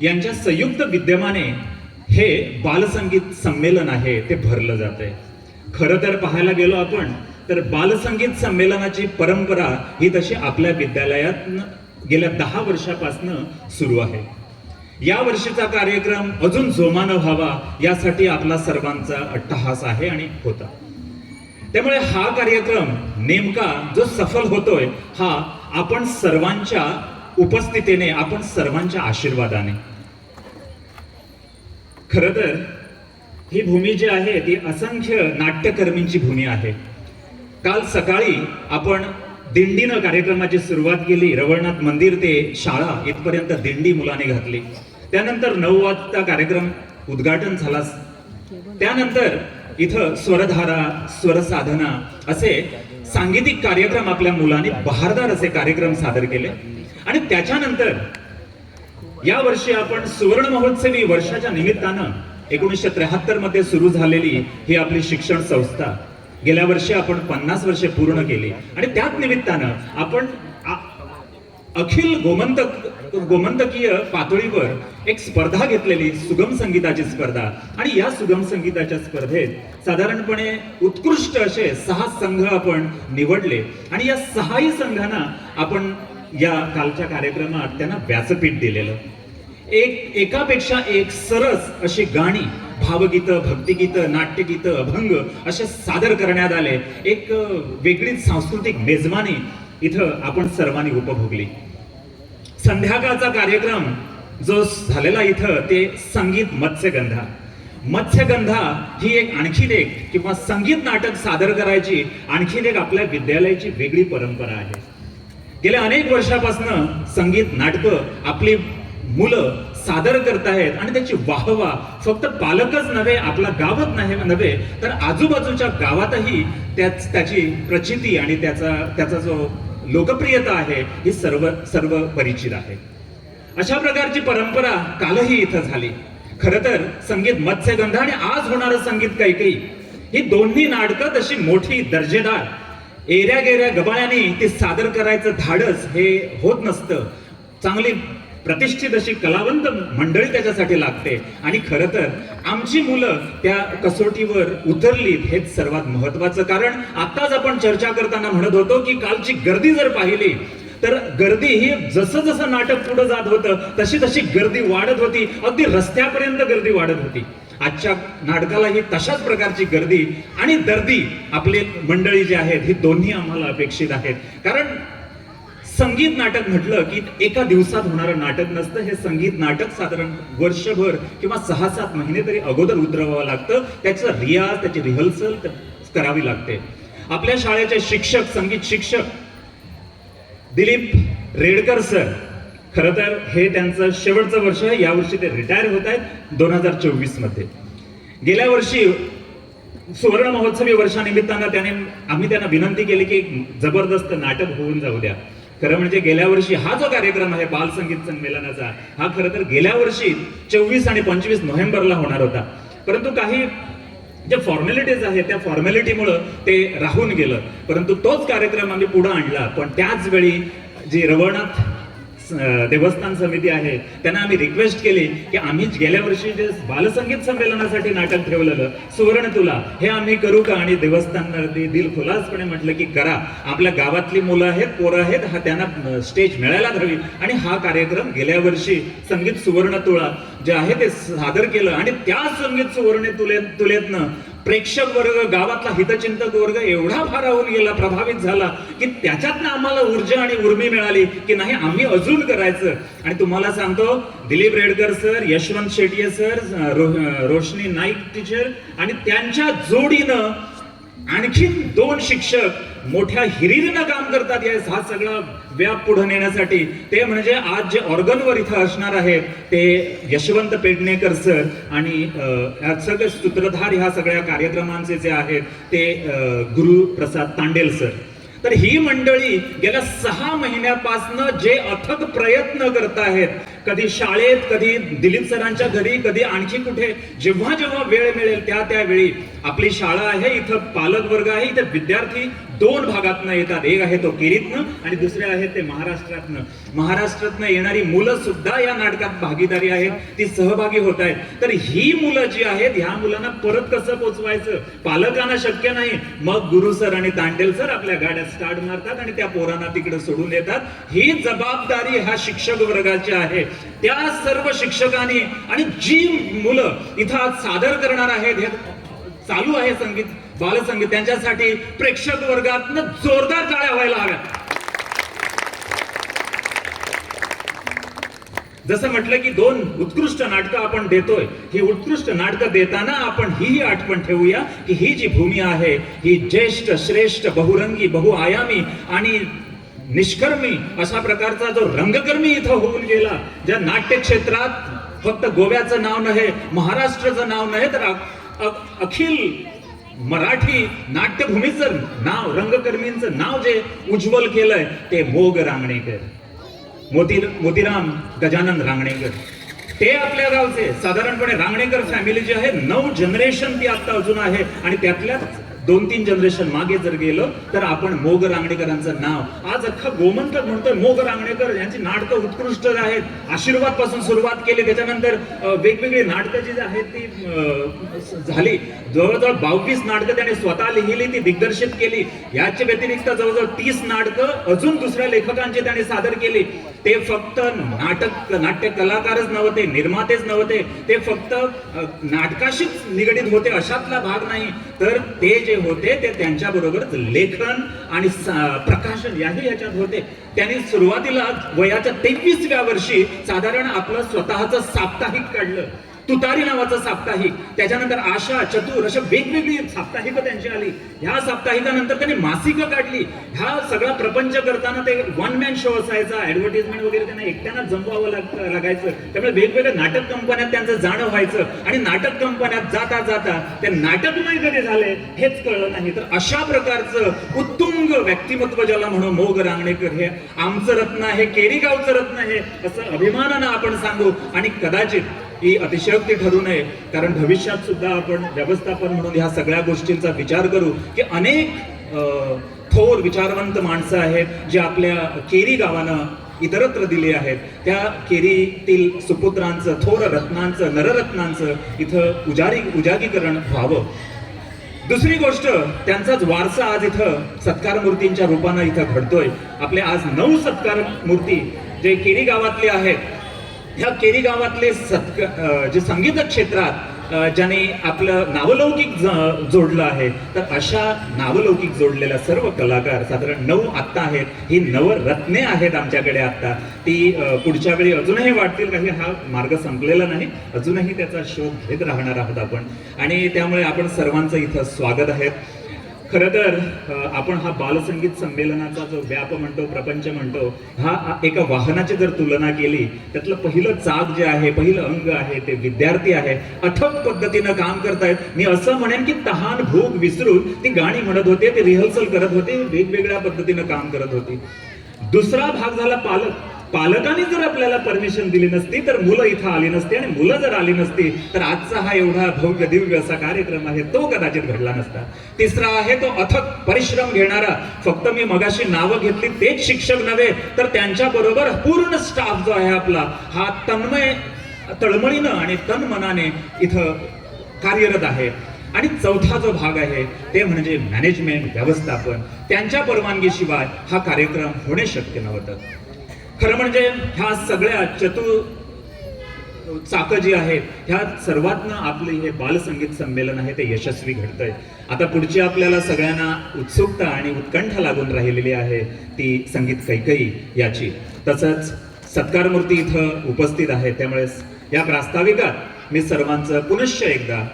यांच्या संयुक्त विद्यमाने हे बालसंगीत संमेलन आहे ते भरलं जात आहे. खरं तर पाहायला गेलो आपण तर बालसंगीत संमेलनाची परंपरा ही तशी आपल्या विद्यालयात गेल्या 10 वर्षापासून सुरू आहे. या वर्षीचा कार्यक्रम अजून जोमानं व्हावा यासाठी आपला सर्वांचा अट्टहास आहे आणि होता. त्यामुळे हा कार्यक्रम नेमका जो सफल होतोय हा आपण सर्वांच्या उपस्थितीने, आपण सर्वांच्या आशीर्वादाने. खरं तर ही भूमी जी आहे ती असंख्य नाट्यकर्मींची भूमी आहे. काल सकाळी आपण दिंडीनं कार्यक्रमाची सुरुवात केली. रवळनाथ मंदिर ते शाळा इथपर्यंत दिंडी मुलांनी घातली. त्यानंतर 9 वाजता कार्यक्रम उद्घाटन झाला. त्यानंतर इथं स्वरधारा, स्वरसाधना असे सांगीतिक कार्यक्रम आपल्या मुलांनी बहारदार असे कार्यक्रम सादर केले. आणि त्याच्यानंतर या वर्षी आपण सुवर्ण महोत्सवी वर्षाच्या निमित्तानं 1973 मध्ये सुरू झालेली ही आपली शिक्षण संस्था गेल्या वर्षी आपण 50 वर्षे पूर्ण केली. आणि त्याच निमित्तानं आपण अखिल गोमंतकीय पातळीवर एक स्पर्धा घेतलेली, सुगम संगीताची स्पर्धा. आणि या सुगम संगीताच्या स्पर्धेत साधारणपणे उत्कृष्ट असे 6 संघ आपण निवडले. आणि या 6ही संघांना आपण या कालच्या कार्यक्रमात त्यांना व्यासपीठ दिलेलं. एकापेक्षा एक सरस अशी गाणी, भावगीतं, भक्तिगीतं, नाट्यगीतं, अभंग असे सादर करण्यात आले. एक वेगळीच सांस्कृतिक मेजवानी इथं आपण सर्वांनी उपभोगली. संध्याकाळचा कार्यक्रम जो झालेला इथं ते संगीत मत्स्यगंधा. मत्स्यगंधा ही एक आणखीन एक किंवा संगीत नाटक सादर करायची आणखीन एक आपल्या विद्यालयाची वेगळी परंपरा आहे. गेल्या अनेक वर्षापासून संगीत नाटकं आपली मुलं सादर करतायत आणि त्याची वाहवा फक्त पालकच नव्हे, आपला गावच नव्हे तर आजूबाजूच्या गावातही त्याची प्रचिती आणि त्याचा जो लोकप्रियता आहे ही सर्व परिचित आहे. अशा प्रकारची परंपरा कालही इथं झाली. खरं तर संगीत मत्स्यगंधा आणि आज होणारं संगीत कैकेयी ही दोन्ही नाटकं तशी मोठी दर्जेदार एऱ्या गेऱ्या गबाळ्यांनी ती सादर करायचं धाडस हे होत नसतं. चांगली प्रतिष्ठित अशी कलावंत मंडळी त्याच्यासाठी लागते आणि खरं तर आमची मुलं त्या कसोटीवर उतरलीत हेच सर्वात महत्वाचं. कारण आताच आपण चर्चा करताना म्हणत होतो की कालची गर्दी जर पाहिली तर गर्दी ही जसं जसं नाटक पुढे जात होतं तशी तशी गर्दी वाढत होती, अगदी रस्त्यापर्यंत गर्दी वाढत होती. आजच्या नाटकालाही तशाच प्रकारची गर्दी आणि दर्दी आपले मंडळी जे आहेत ही दोन्ही आम्हाला अपेक्षित आहेत. कारण संगीत नाटक म्हटलं की एका दिवसात होणारं नाटक नसतं. हे संगीत नाटक साधारण वर्षभर किंवा 6-7 महिने तरी अगोदर उतरवावं लागतं. त्याचं रियाज, त्याची रिहर्सल करावी लागते. आपल्या शाळेचे शिक्षक, संगीत शिक्षक दिलीप रेडकर सर, खरं तर हे त्यांचं शेवटचं वर्ष आहे. यावर्षी ते रिटायर होत आहेत 2024 मध्ये. गेल्या वर्षी सुवर्ण महोत्सवी वर्षानिमित्तानं आम्ही त्यांना विनंती केली की जबरदस्त नाटक होऊन जाऊ द्या. खरं म्हणजे गेल्या वर्षी हा जो कार्यक्रम आहे बाल संगीत संमेलनाचा हा खरं तर गेल्या वर्षी 24 आणि 25 नोव्हेंबरला होणार होता. परंतु काही ज्या फॉर्मॅलिटीज आहेत त्या फॉर्मॅलिटीमुळं ते राहून गेलं. परंतु तोच कार्यक्रम आम्ही पुढे आणला. पण त्याच वेळी जी रवळनाथ देवस्थान समिती आहे त्यांना आम्ही रिक्वेस्ट केली की आम्ही गेल्या वर्षी जे बालसंगीत संमेलनासाठी नाटक ठेवलेलं सुवर्ण तुला हे आम्ही करू का. आणि देवस्थान दिलखुलासपणे म्हटलं की करा. आपल्या गावातली मुलं आहेत, पोरं आहेत, हा त्यांना स्टेज मिळायला हवी. आणि हा कार्यक्रम गेल्या वर्षी संगीत सुवर्ण तुळा जे आहे ते सादर केलं. आणि त्या संगीत सुवर्ण तुलेतनं प्रेक्षक वर्ग, गावातला हितचिंतक वर्ग एवढा भारावून गेला, प्रभावित झाला की त्याच्यातनं आम्हाला ऊर्जा आणि उर्मी मिळाली की नाही आम्ही अजून करायचं. आणि तुम्हाला सांगतो दिलीप रेडकर सर, यशवंत शेट्ये सर, रोशनी नाईक टीचर आणि त्यांच्या जोडीनं आणखीन 2 शिक्षक मोठ्या हिरीरीनं काम करतात हा सगळा व्याप पुढे नेण्यासाठी. ते म्हणजे आज जे ऑर्गनवर इथं असणार आहेत ते यशवंत पेडणेकर सर आणि सगळे सूत्रधार ह्या सगळ्या कार्यक्रमांचे जे आहेत ते गुरुप्रसाद तांडेल सर. तर ही मंडळी गेल्या 6 महिन्यापासून जे अथक प्रयत्न करत आहेत, कधी शाळेत, कधी दिलीप सरांच्या घरी, कधी आणखी कुठे, जेव्हा जेव्हा वेळ मिळेल त्या वेळी आपली शाळा आहे, इथं पालक वर्ग आहे, इथं विद्यार्थी 2 भागातनं येतात. एक आहे तो केरीतनं आणि दुसरे आहे ते महाराष्ट्रातनं येणारी मुलं सुद्धा या नाटकात भागीदारी आहेत, ती सहभागी होत आहेत. तर ही मुलं जी आहेत ह्या मुलांना परत कसं पोचवायचं पालकांना शक्य नाही. मग गुरु सर आणि तांडेल सर आपल्या गाड्या स्टार्ट मारतात आणि त्या पोरांना तिकडे सोडून येतात. ही जबाबदारी ह्या शिक्षक वर्गाची आहे. त्या सर्व शिक्षकांनी आणि जी मुलं इथं आज सादर करणार आहेत, हे चालू आहे संगीत बालसंगीत, त्यांच्यासाठी प्रेक्षक वर्गातनं जोरदार टाळ्या व्हायला हव्यात. जसं म्हटलं की 2 उत्कृष्ट नाटकं आपण देतोय. ही उत्कृष्ट नाटकं देताना आपण ही आठवण ठेवूया की ही जी भूमी आहे ही ज्येष्ठ, श्रेष्ठ, बहुरंगी, बहुआयामी आणि निष्कर्मी अशा प्रकारचा जो रंगकर्मी इथं होऊन गेला, ज्या नाट्य क्षेत्रात फक्त गोव्याचं नाव नव्हे, महाराष्ट्राचं नाव नव्हे तर अखिल मराठी नाट्यभूमीचं नाव, रंगकर्मींचं नाव जे उज्ज्वल केलंय ते मोग रांगणेकर, मोतीराम गजानन रांगणेकर. ते आपल्या गावचे. साधारणपणे रांगणेकर फॅमिली जी आहे 9 जनरेशन ती आता अजून आहे. आणि त्यातल्या 2-3 जनरेशन मागे जर गेलो तर आपण मोग रांगणेकरांचं नाव आज अख्खा गोमंतक म्हणतोय. मोग रांगणेकर यांची नाटकं उत्कृष्ट आहेत. आशीर्वाद पासून सुरुवात केली, त्याच्यानंतर वेगवेगळी नाटकं जी आहेत ती झाली. जवळजवळ 22 नाटकं त्याने स्वतः लिहिली, ती दिग्दर्शित केली. याच्या व्यतिरिक्त जवळजवळ 30 नाटकं अजून दुसऱ्या लेखकांची त्याने सादर केली. ते फक्त नाट्य कलाकारच नव्हते, निर्मातेच नव्हते, ते फक्त नाटकाशीच निगडीत होते अशातला भाग नाही, तर ते जे होते ते त्यांच्या बरोबरच लेखन आणि प्रकाशन याही याच्यात होते. त्यांनी सुरुवातीला वयाच्या 23व्या वर्षी साधारण आपलं स्वतःचं साप्ताहिक काढलं. तुतारी नावाचं साप्ताहिक, त्याच्यानंतर आशा, चतुर अशा वेगवेगळी साप्ताहिक त्यांची आली. ह्या साप्ताहिकानंतर त्यांनी मासिकं काढली. ह्या सगळा प्रपंच करताना ते वन मॅन शो असायचा, ऍडव्हर्टिजमेंट वगैरे त्यांना एकट्यानं जमवावं लागायचं. त्यामुळे वेगवेगळ्या नाटक कंपन्यात त्यांचं जाणं व्हायचं आणि नाटक कंपन्यात जाता जाता ते नाटकमय कधी झाले हेच कळलं नाही. तर अशा प्रकारचं उत्तुंग व्यक्तिमत्व ज्याला म्हणून मोग रांगणेकर हे आमचं रत्न आहे, केरीगावचं रत्न आहे असं अभिमानानं आपण सांगू. आणि कदाचित ही अतिशयोक्ती ठरू नये, कारण भविष्यात सुद्धा आपण व्यवस्थापन म्हणून ह्या सगळ्या गोष्टींचा विचार करू की अनेक थोर विचारवंत माणसं आहेत जे आपल्या केरी गावानं इतरत्र दिली आहेत. त्या केरीतील सुपुत्रांचं, थोर रत्नांचं, नररत्नांचं इथं उजागीकरण व्हावं. दुसरी गोष्ट, त्यांचाच वारसा आज इथं सत्कार मूर्तींच्या रूपानं इथं घडतोय. आपले आज 9 सत्कार मूर्ती जे केरी गावातले आहेत, ह्या केरी गावातले जे संगीत क्षेत्रात ज्याने आपलं नावलौकिक जोडलं आहे, तर अशा नावलौकिक जोडलेल्या सर्व कलाकार साधारण 9 आत्ता आहेत. ही नवरत्ने आहेत आमच्याकडे आत्ता. ती पुढच्या वेळी अजूनही वाढतील, काही हा मार्ग संपलेला नाही, अजूनही त्याचा शोध घेत राहणार आहोत आपण. आणि त्यामुळे आपण सर्वांचं इथं स्वागत आहे. खरं तर आपण हा बालसंगीत संमेलनाचा जो व्याप म्हणतो, प्रपंच म्हणतो, हा एका वाहनाची जर तुलना केली, त्यातलं पहिलं चाक जे आहे, पहिलं अंग आहे ते विद्यार्थी आहे. अथक पद्धतीनं काम करतायत. मी असं म्हणेन की तहान भूक विसरून ती गाणी म्हणत होते, ते रिहर्सल करत होते, वेगवेगळ्या पद्धतीनं काम करत होती. दुसरा भाग झाला पालक. पालकांनी जर आपल्याला परमिशन दिली नसती तर मुलं इथं आली नसती, आणि मुलं जर आली नसती तर आजचा हा एवढा भव्य दिव्य असा कार्यक्रम आहे तो कदाचित घडला नसता. तिसरा आहे तो अथक परिश्रम घेणारा, फक्त मी मगाशी नावं घेतली तेच शिक्षक नव्हे, तर त्यांच्या बरोबर पूर्ण स्टाफ जो आहे आपला, हा तळमळीनं आणि तन मनाने इथं कार्यरत आहे. आणि चौथा जो भाग आहे ते म्हणजे मॅनेजमेंट, व्यवस्थापन. त्यांच्या परवानगीशिवाय हा कार्यक्रम होणे शक्य नव्हतं. खरं म्हणजे ह्या सगळ्या चाकं जी आहेत, ह्या सर्वातनं आपले हे बालसंगीत संमेलन आहे ते यशस्वी घडतंय. आता पुढची आपल्याला सगळ्यांना उत्सुकता आणि उत्कंठा लागून राहिलेली आहे ती संगीत कैकई याची. तसंच सत्कार मूर्ती इथं उपस्थित आहे. त्यामुळे या प्रास्ताविकात मी सर्वांचं पुनश्च एकदा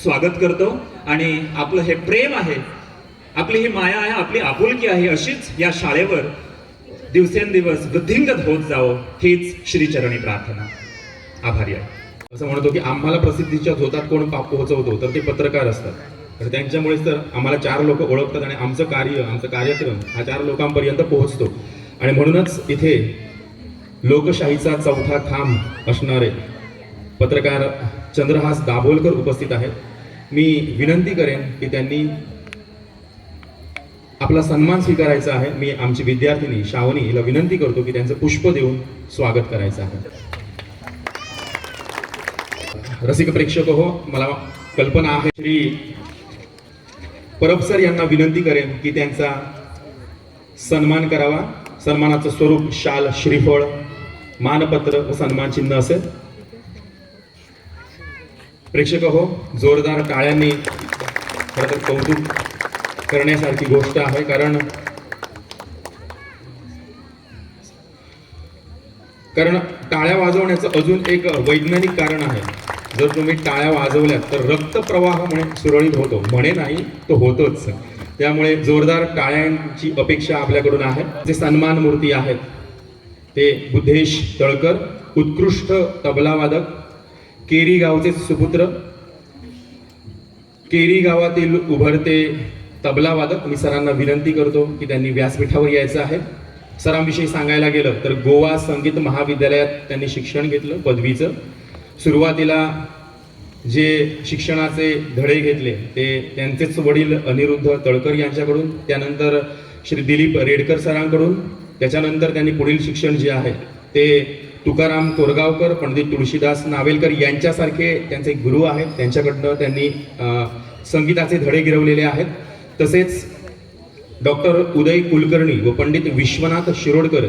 स्वागत करतो. आणि आपलं हे प्रेम आहे, आपली ही माया आहे, आपली आपुलकी आहे, अशीच या शाळेवर दिवसेंदिवस वृद्धिंगत होत जावं हीच श्रीचरणी प्रार्थना. आभारी आहे. असं म्हणतो की आम्हाला प्रसिद्धीच्या झोतात कोण पोहोचवतो, तर ते पत्रकार असतात. तर त्यांच्यामुळेच तर आम्हाला 4 लोक ओळखतात आणि आमचं कार्यक्रम हा 4 लोकांपर्यंत पोहोचतो. आणि म्हणूनच इथे लोकशाहीचा चौथा खांब असणारे पत्रकार चंद्रहास दाभोलकर उपस्थित आहेत. मी विनंती करेन की त्यांनी आपला सन्मान स्वीकारायचा आहे. मी आमची विद्यार्थिनी श्रावणी हिला विनंती करतो की त्यांचं पुष्प देऊन स्वागत करायचं आहे. रसिक प्रेक्षक हो, मला कल्पना आहे श्री परब सर यांना विनंती करेन की त्यांचा सन्मान करावा. सन्मानाचं स्वरूप शाल, श्रीफळ, मानपत्र व सन्मान चिन्ह असेल. प्रेक्षक हो, जोरदार टाळ्यांनी खरं तर कौतुक करण्यासारखी गोष्ट आहे. कारण टाळ्या वाजवण्याचं अजून एक वैज्ञानिक कारण आहे. जर तुम्ही टाळ्या वाजवल्यात तर रक्तप्रवाह सुरळीत होतो, म्हणे नाही तो होतोच. त्यामुळे जोरदार टाळ्यांची अपेक्षा आपल्याकडून आहे. जे सन्मान मूर्ती आहेत ते बुद्धेश तळकर, उत्कृष्ट तबलावादक, केरी गावचे सुपुत्र, केरी गावातील उभरते तबलावादक. मी सरांना विनंती करतो की त्यांनी व्यासपीठावर यायचं आहे. सरांविषयी सांगायला गेलं तर गोवा संगीत महाविद्यालयात त्यांनी शिक्षण घेतलं, पदवीचं. सुरुवातीला जे शिक्षणाचे धडे घेतले ते त्यांचेच वडील अनिरुद्ध तळकर यांच्याकडून, त्यानंतर श्री दिलीप रेडकर सरांकडून. त्याच्यानंतर त्यांनी पुढील शिक्षण जे आहे ते तुकाराम कोरगावकर, पंडित तुळशीदास नावेलकर यांच्यासारखे त्यांचे गुरु आहेत, त्यांच्याकडनं त्यांनी संगीताचे धडे गिरवलेले आहेत. तसेच डॉक्टर उदय कुलकर्णी व पंडित विश्वनाथ शिरोडकर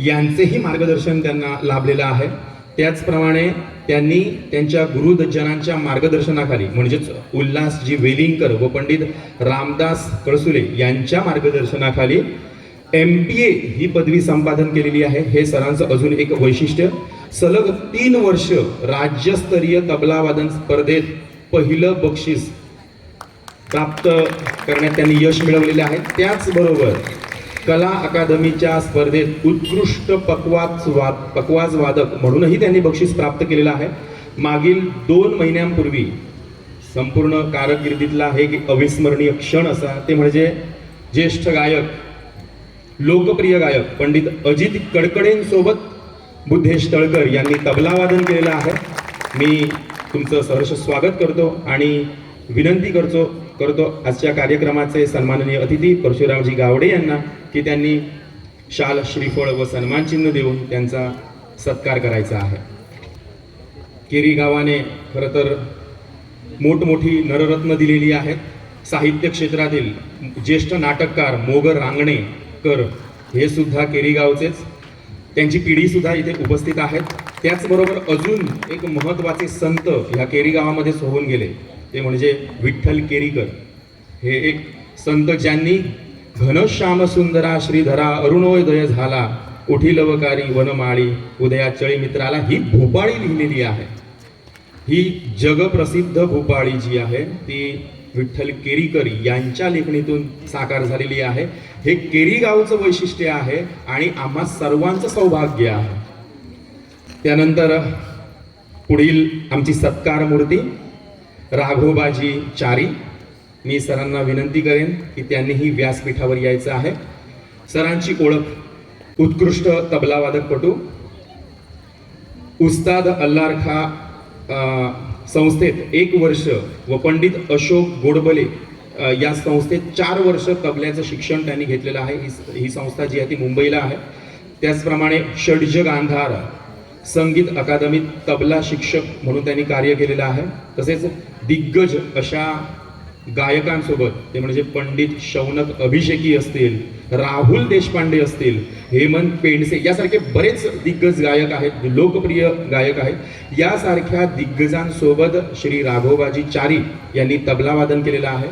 यांचेही मार्गदर्शन त्यांना लाभलेलं आहे. त्याचप्रमाणे त्यांनी त्यांच्या गुरुजनांच्या मार्गदर्शनाखाली म्हणजेच उल्हासजी वेलिंगकर व पंडित रामदास कळसुले यांच्या मार्गदर्शनाखाली MPA ही पदवी संपादन केलेली आहे. हे सरांचं अजून एक वैशिष्ट्य. सलग 3 वर्ष राज्यस्तरीय तबला वादन स्पर्धेत पहिलं बक्षीस प्राप्त करण्यात त्यांनी यश मिळवलेले आहे. त्याचबरोबर कला अकादमीच्या स्पर्धेत उत्कृष्ट पकवाज वादक म्हणूनही त्यांनी बक्षीस प्राप्त केलेलं आहे. मागील 2 महिन्यांपूर्वी संपूर्ण कारकिर्दीतला हे एक अविस्मरणीय क्षण असा ते म्हणजे ज्येष्ठ गायक, लोकप्रिय गायक पंडित अजित कडकडेंसोबत बुद्धेश तळकर यांनी तबला वादन केलेलं आहे. मी तुमचं सहर्ष स्वागत करतो आणि विनंती करतो आजच्या कार्यक्रमाचे सन्माननीय अतिथी परशुरामजी गावडे यांना की त्यांनी शाल, श्रीफळ व सन्मानचिन्ह देऊन त्यांचा सत्कार करायचा आहे. केरी गावाने खरं तर मोठमोठी नररत्न दिलेली आहेत. साहित्य क्षेत्रातील ज्येष्ठ नाटककार मोगर रांगणेकर हे सुद्धा केरी गावचेच. त्यांची पिढी सुद्धा इथे उपस्थित आहेत. त्याचबरोबर अजून एक महत्त्वाचे संत ह्या केरी गावामध्येच होऊन गेले ते म्हणजे विठ्ठल केरीकर. हे एक संत ज्यांनी घनश्याम सुंदरा श्रीधरा अरुणोदय झाला उठी लवकारी वनमाळी उदया चळी मित्राला ही भूपाळी लिहिलेली आहे. ही जगप्रसिद्ध भूपाळी जी आहे ती विठ्ठल केरीकर यांच्या लेखणीतून साकार झालेली आहे. हे केरी गावचं वैशिष्ट्य आहे आणि आम्हा सर्वांचं सौभाग्य आहे. त्यानंतर पुढील आमची सत्कार मूर्ती राघोबाजी चारी. मी सरांना विनंती करेन की त्यांनीही व्यासपीठावर यायचं आहे. सरांची ओळख उत्कृष्ट तबलावादकपटू, उस्ताद अल्लारखा संस्थेत 1 वर्ष व पंडित अशोक गोडबले या संस्थेत 4 वर्ष तबल्याचं शिक्षण त्यांनी घेतलेलं आहे. ही संस्था जी आहे ती मुंबईला आहे. त्याचप्रमाणे षड्ज गांधार संगीत अकादमीत तबला शिक्षक म्हणून त्यांनी कार्य केलेलं आहे. तसेच दिग्गज अशा गायकांसोबत ते म्हणजे पंडित शौनक अभिषेकी असतील, राहुल देशपांडे असतील, हेमंत पेंडसे यासारखे बरेच दिग्गज गायक आहेत, लोकप्रिय गायक आहेत. यासारख्या दिग्गजांसोबत श्री राघोबाजी चारी यांनी तबला वादन केलेलं आहे.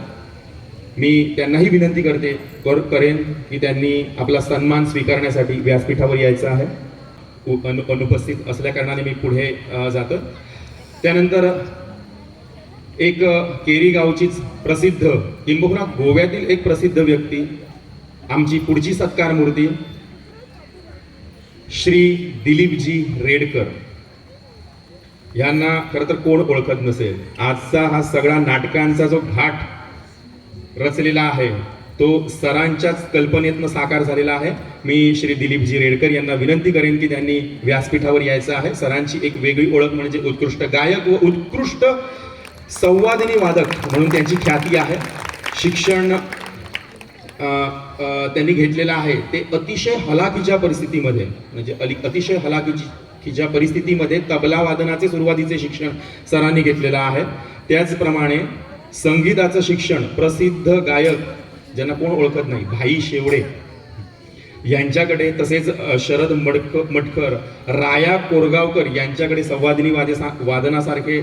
मी त्यांनाही विनंती करेन की त्यांनी आपला सन्मान स्वीकारण्यासाठी व्यासपीठावर यायचं आहे. अनुपस्थित असल्या कारणाने मी पुढे जातो. त्यानंतर एक केरी गावचीच प्रसिद्ध किंबहुना गोव्यातील एक प्रसिद्ध व्यक्ती, आमची पुढची सत्कार मूर्ती श्री दिलीपजी रेडकर यांना खरं तर कोण ओळखत नसेल. आजचा हा सगळा नाटकांचा जो घाट रचलेला आहे तो सरांच्याच कल्पनेतनं साकार झालेला आहे. मी श्री दिलीपजी रेडकर यांना विनंती करेन की त्यांनी व्यासपीठावर यायचं आहे. सरांची एक वेगळी ओळख म्हणजे उत्कृष्ट गायक व उत्कृष्ट संवादिनी वादक म्हणून त्यांची ख्याती आहे. शिक्षण त्यांनी घेतलेलं आहे ते अतिशय हलाखीच्या परिस्थितीमध्ये म्हणजे अतिशय हलाखीच्या परिस्थितीमध्ये तबला वादनाचे सुरुवातीचे शिक्षण सरांनी घेतलेलं आहे. त्याचप्रमाणे संगीताचं शिक्षण प्रसिद्ध गायक ज्यांना कोण ओळखत नाही भाई शेवडे यांच्याकडे, तसेच शरद मटकर, राया कोरगावकर यांच्याकडे संवादिनी वादनासारखे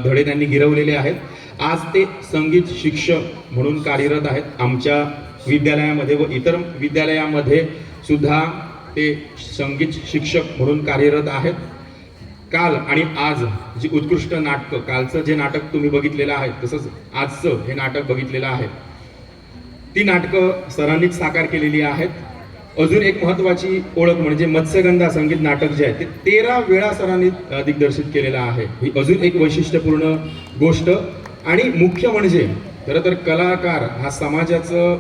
धडे त्यांनी गिरवलेले आहेत. आज ते संगीत शिक्षक म्हणून कार्यरत आहेत. आमच्या विद्यालयामध्ये व इतर विद्यालयामध्ये सुद्धा ते संगीत शिक्षक म्हणून कार्यरत आहेत. काल आणि आज जी उत्कृष्ट नाटकं, कालचं जे नाटक तुम्ही बघितलेलं आहे तसंच आजचं हे नाटक बघितलेलं आहे, ती नाटकं सरांनीच साकार केलेली आहेत. अजून एक महत्त्वाची ओळख म्हणजे मत्स्यगंधा संगीत नाटक जे आहे ते 13 वेळा सरांनी दिग्दर्शित केलेलं आहे. ही अजून एक वैशिष्ट्यपूर्ण गोष्ट. आणि मुख्य म्हणजे खरं तर कलाकार हा समाजाचं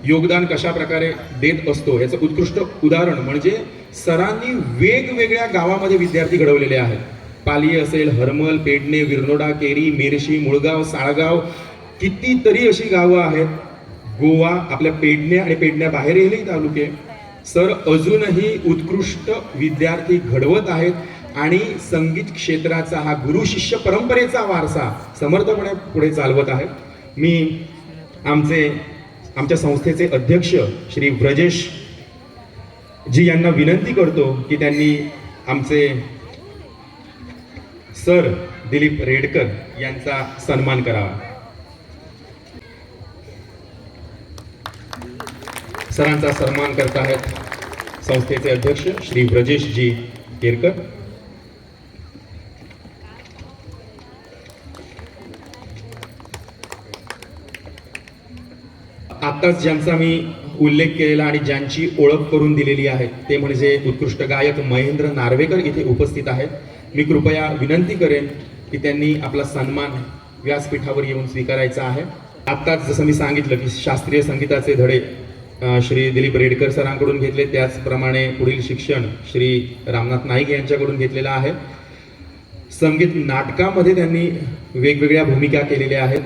योगदान कशा प्रकारे देत असतो याचं उत्कृष्ट उदाहरण म्हणजे सरांनी वेगवेगळ्या गावामध्ये विद्यार्थी घडवलेले आहेत. पाली असेल, हरमल, पेडणे, विरनोडा, केरी, मेरशी, मुळगाव, साळगाव, कितीतरी अशी गावं आहेत. गोवा, आपल्या पेडणे आणि पेडण्याबाहेरही तालुके. सर अजूनही उत्कृष्ट विद्यार्थी घडवत आहेत आणि संगीत क्षेत्राचा हा गुरु शिष्य परंपरेचा वारसा समर्थपणे पुढे चालवत आहेत. मी आमच्या संस्थेचे अध्यक्ष श्री व्रजेश जी यांना विनंती करतो की त्यांनी आमचे सर दिलीप रेडकर यांचा सन्मान करावा. सरांचा सन्मान करत आहेत संस्थेचे अध्यक्ष श्री व्रजेशजी केरकर. आत्ताच ज्यांचा मी उल्लेख केलेला आणि ज्यांची ओळख करून दिलेली आहे ते म्हणजे उत्कृष्ट गायक महेंद्र नार्वेकर इथे उपस्थित आहेत. मी कृपया विनंती करेन की त्यांनी आपला सन्मान व्यासपीठावर येऊन स्वीकारायचा आहे. आत्ताच जसं मी सांगितलं की शास्त्रीय संगीताचे धडे श्री दिलीप रेडकर सरांकडून घेतले, त्याचप्रमाणे पुढील शिक्षण श्री रामनाथ नाईक यांच्याकडून घेतलेलं आहे. संगीत नाटकामध्ये त्यांनी वेगवेगळ्या भूमिका केलेल्या आहेत.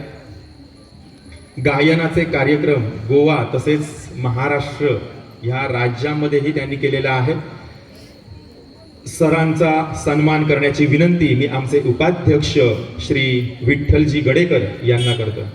गायनाचे कार्यक्रम गोवा तसेच महाराष्ट्र ह्या राज्यांमध्येही त्यांनी केलेला आहे. सरांचा सन्मान करण्याची विनंती मी आमचे उपाध्यक्ष श्री विठ्ठलजी गडेकर यांना करतो.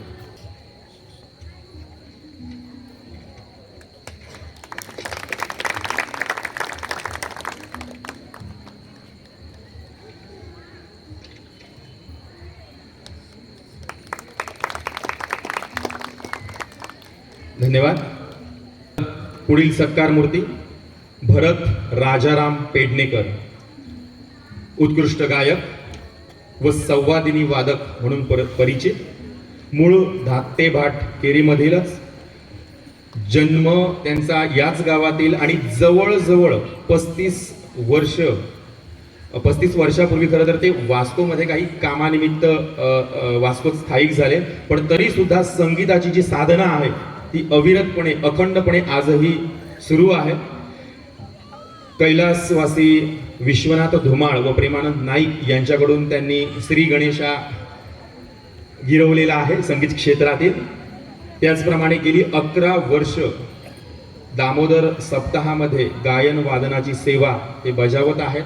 धन्यवाद. पुढील सत्कार मूर्ती भरत राजाराम पेडणेकर, उत्कृष्ट गायक व संवादिनी वादक म्हणून परिचित. मूळ धाकटे भाट केरीमधीलच, जन्म त्यांचा याच गावातील आणि जवळजवळ 35 वर्षापूर्वी खरं तर ते वास्कोमध्ये काही कामानिमित्त वास्कोत स्थायिक झाले, पण तरी सुद्धा संगीताची जी साधना आहे ती अविरतपणे अखंडपणे आजही सुरू आहे. कैलासवासी विश्वनाथ धुमाळ व प्रेमानंद नाईक यांच्याकडून त्यांनी श्री गणेशा गिरवलेला आहे संगीत क्षेत्रातील. त्याचप्रमाणे गेली 11 वर्ष दामोदर सप्ताहामध्ये गायन वादनाची सेवा ते बजावत आहेत.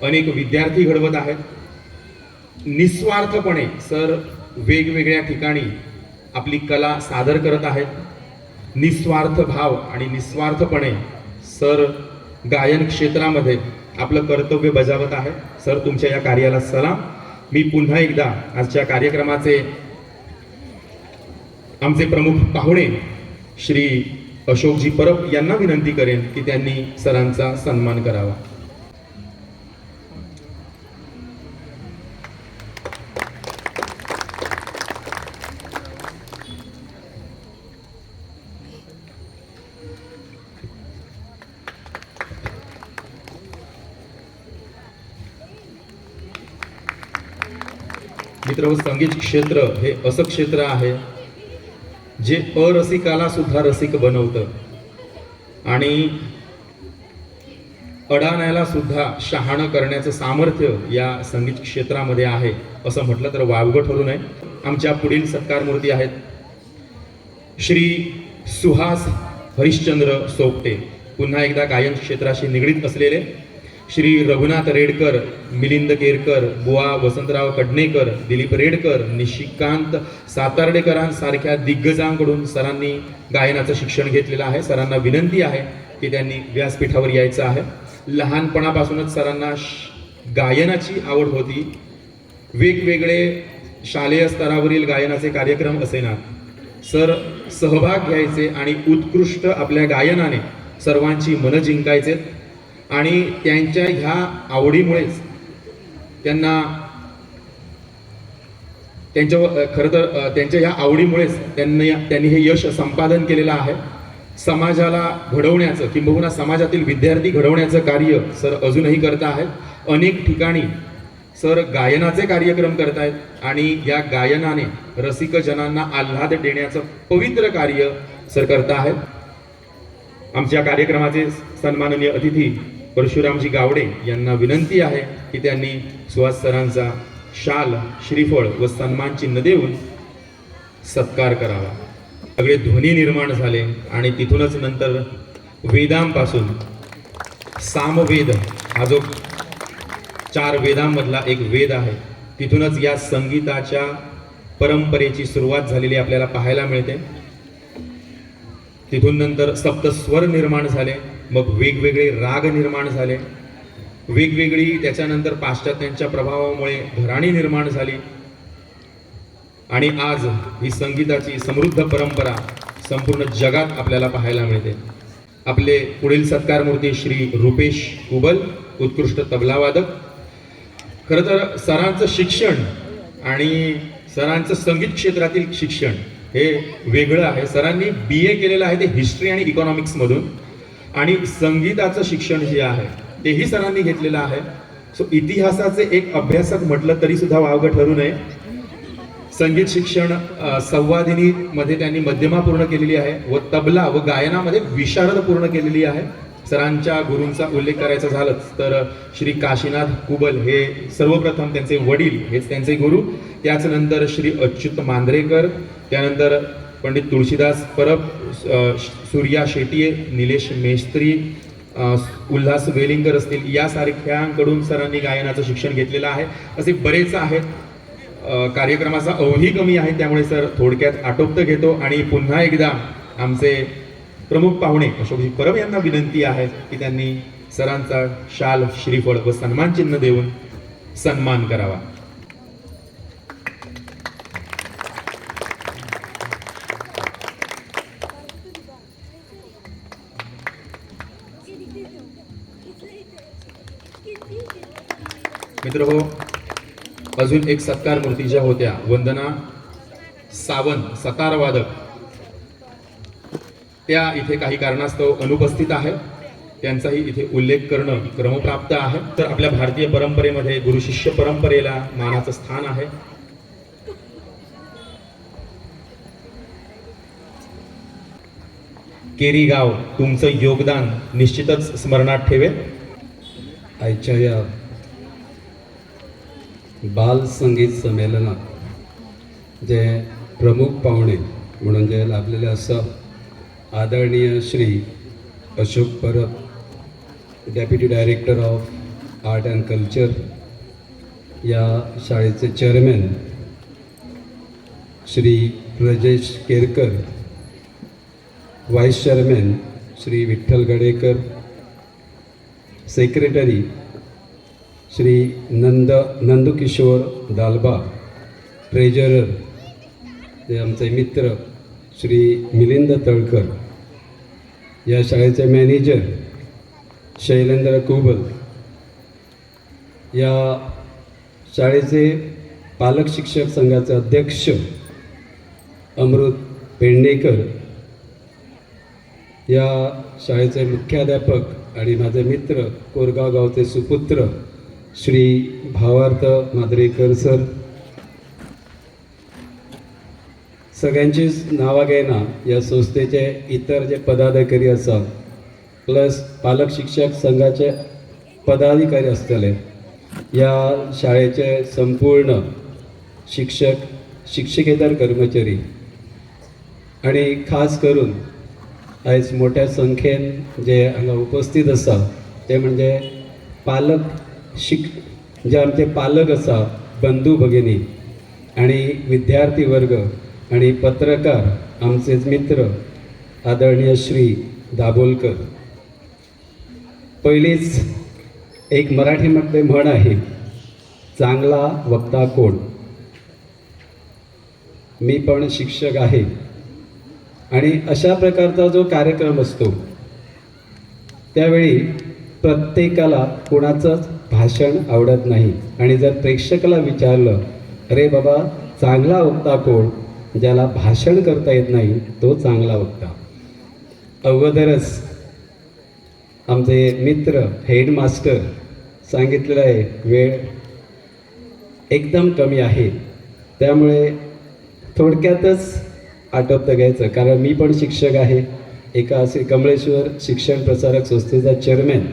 अनेक विद्यार्थी घडवत आहेत. निस्वार्थपणे सर वेगवेगळ्या ठिकाणी आपली कला सादर करत आहेत. निस्वार्थ भाव आणि निस्वार्थपणे सर गायन क्षेत्रामध्ये आपलं कर्तव्य बजावत आहेत. सर तुमच्या या कार्याला सलाम. मी पुन्हा एकदा आजच्या कार्यक्रमाचे आमचे प्रमुख पाहुणे श्री अशोकजी परब यांना विनंती करेन की त्यांनी सरांचा सन्मान करावा. मित्र, संगीत क्षेत्र हे असं क्षेत्र आहे जे अरसिकाला सुद्धा रसिक बनवतं आणि अडाण्याला सुद्धा शहाणं करण्याचं सामर्थ्य या संगीत क्षेत्रामध्ये आहे असं म्हटलं तर वावगं ठरू नये. आमच्या पुढील सत्कार मूर्ती आहेत श्री सुहास हरिश्चंद्र सोपटे, पुन्हा एकदा गायन क्षेत्राशी निगडीत असलेले. श्री रघुनाथ रेडकर, मिलिंद केरकर, बुवा वसंतराव कडणेकर, दिलीप रेडकर, निशिकांत सातार्डेकरांसारख्या दिग्गजांकडून सरांनी गायनाचं शिक्षण घेतलेलं आहे. सरांना विनंती आहे की त्यांनी व्यासपीठावर यायचं आहे. लहानपणापासूनच सरांना गायनाची आवड होती. वेगवेगळे शालेय स्तरावरील गायनाचे कार्यक्रम असेना, सर सहभाग घ्यायचे आणि उत्कृष्ट आपल्या गायनाने सर्वांची मनं जिंकायचे. आणि त्यांच्या ह्या आवडीमुळेच खरं तर त्यांच्या ह्या आवडीमुळेच त्यांनी हे यश संपादन केलेलं आहे. समाजाला घडवण्याचं किंबहुना समाजातील विद्यार्थी घडवण्याचं कार्य सर अजूनही करत आहेत. अनेक ठिकाणी सर गायनाचे कार्यक्रम करतायत आणि या गायनाने रसिक जनांना आल्हाद देण्याचं पवित्र कार्य सर करत आहेत. आमच्या कार्यक्रमाचे सन्माननीय अतिथी परशुरामजी गावडे यांना विनंती आहे की त्यांनी सुहास सरांचा शाल, श्रीफळ व सन्मान चिन्ह देऊन सत्कार करावा. सगळे ध्वनी निर्माण झाले आणि तिथूनच नंतर वेदांपासून सामवेद हा जो 4 वेदांमधला एक वेद आहे, तिथूनच या संगीताच्या परंपरेची सुरुवात झालेली आपल्याला पाहायला मिळते. तिथून नंतर सप्तस्वर निर्माण झाले, मग वेगवेगळे राग निर्माण झाले, वेगवेगळी त्याच्यानंतर पाश्चात्यांच्या प्रभावामुळे घराणी निर्माण झाली आणि आज ही संगीताची समृद्ध परंपरा संपूर्ण जगात आपल्याला पाहायला मिळते. आपले पुढील सत्कार मूर्ती श्री रुपेश कुबल, उत्कृष्ट तबलावादक. खरं तर सरांचं शिक्षण आणि सरांचं संगीत क्षेत्रातील शिक्षण हे वेगळं आहे. सरांनी BA केलेलं आहे ते हिस्ट्री आणि इकॉनॉमिक्समधून, आणि संगीताचं शिक्षण जे आहे तेही सरांनी घेतलेलं आहे. सो इतिहासाचे एक अभ्यासक म्हटलं तरी सुद्धा वावगं ठरू नये. संगीत शिक्षण संवादिनीमध्ये त्यांनी मध्यमा पूर्ण केलेली आहे व तबला व गायनामध्ये विशारद पूर्ण केलेली आहे. सरांच्या गुरूंचा उल्लेख करायचा झालाच तर श्री काशीनाथ कुबल हे सर्वप्रथम, त्यांचे वडील हेच त्यांचे गुरु. त्याच नंतर श्री अच्युत मांद्रेकर, त्यानंतर पंडित तुळशीदास परब, सूर्या शेटिये, निलेश मेस्त्री, उल्हास वेलिंगर असतील, यासारख्यांकडून सरांनी गायनाचं शिक्षण घेतलेलं आहे. असे बरेच आहेत. कार्यक्रमाचा अवधी कमी आहे त्यामुळे सर थोडक्यात आटोपतं घेतो आणि पुन्हा एकदा आमचे प्रमुख पाहुणे अशोकजी परब यांना विनंती आहे की त्यांनी सरांचा शाल, श्रीफळ व सन्मान चिन्ह देऊन सन्मान करावा. मित्र हो, अजून एक सत्कार मूर्ती ज्या होत्या, वंदना सावंत सतार वादक, त्या इथे काही कारणास्तव अनुपस्थित आहेत. त्यांचाही इथे उल्लेख करणं क्रमप्राप्त आहे. तर आपल्या भारतीय परंपरेमध्ये गुरु शिष्य परंपरेला मानाचं स्थान आहे. केरी गाव तुमचं योगदान निश्चितच स्मरणात ठेवेल. आजच्या या बाल संगीत संमेलनात जे प्रमुख पाहुणे म्हणून जे लाभलेले असं आदरणीय Shri Ashok Parab, deputy director of art and culture, या शाळेचे chairman Shri Brajesh Kerkar, vice chairman Shri Vitthal Gadekar, secretary Shri Nandkishor Dalba, treasurer ते आमचे मित्र श्री मिलिंद तळकर, या शाळेचे मॅनेजर शैलेंद्र कुबल, या शाळेचे पालक शिक्षक संघाचे अध्यक्ष अमृत पेडणेकर, या शाळेचे मुख्याध्यापक आणि माझे मित्र कोरगाव गावचे सुपुत्र श्री भावार्थ माद्रेकर सर, सगळ्यांचीच नावां घेयना. या संस्थेचे इतर जे पदाधिकारी आसात प्लस पालक शिक्षक संघाचे पदाधिकारी आसतले, या शाळेचे संपूर्ण शिक्षक, शिक्षकेतर कर्मचारी आणि खास करून आयज मोठ्या संख्येन जे हांगा उपस्थित आसा ते म्हणजे पालक जे आमचे पालक आसा, बंधू भगिनी आणि विद्यार्थी वर्ग आणि पत्रकार, आमचेच मित्र आदरणीय श्री दाभोलकर. पहिलीच एक मराठीमध्ये म्हण आहे, चांगला वक्ता कोण. मी पण शिक्षक आहे आणि अशा प्रकारचा जो कार्यक्रम असतो त्यावेळी प्रत्येकाला कोणाचंच भाषण आवडत नाही आणि जर प्रेक्षकाला विचारलं, अरे बाबा चांगला वक्ता कोण, ज्याला भाषण करता येत नाही तो चांगला वक्ता. अगोदरच आमचे मित्र हेडमास्टर सांगितलेलं आहे वेळ एकदम कमी आहे, त्यामुळे थोडक्यातच आटोपतं घ्यायचं. कारण मी पण शिक्षक आहे, एका श्री कमळेश्वर शिक्षण प्रसारक संस्थेचा चेअरमॅन.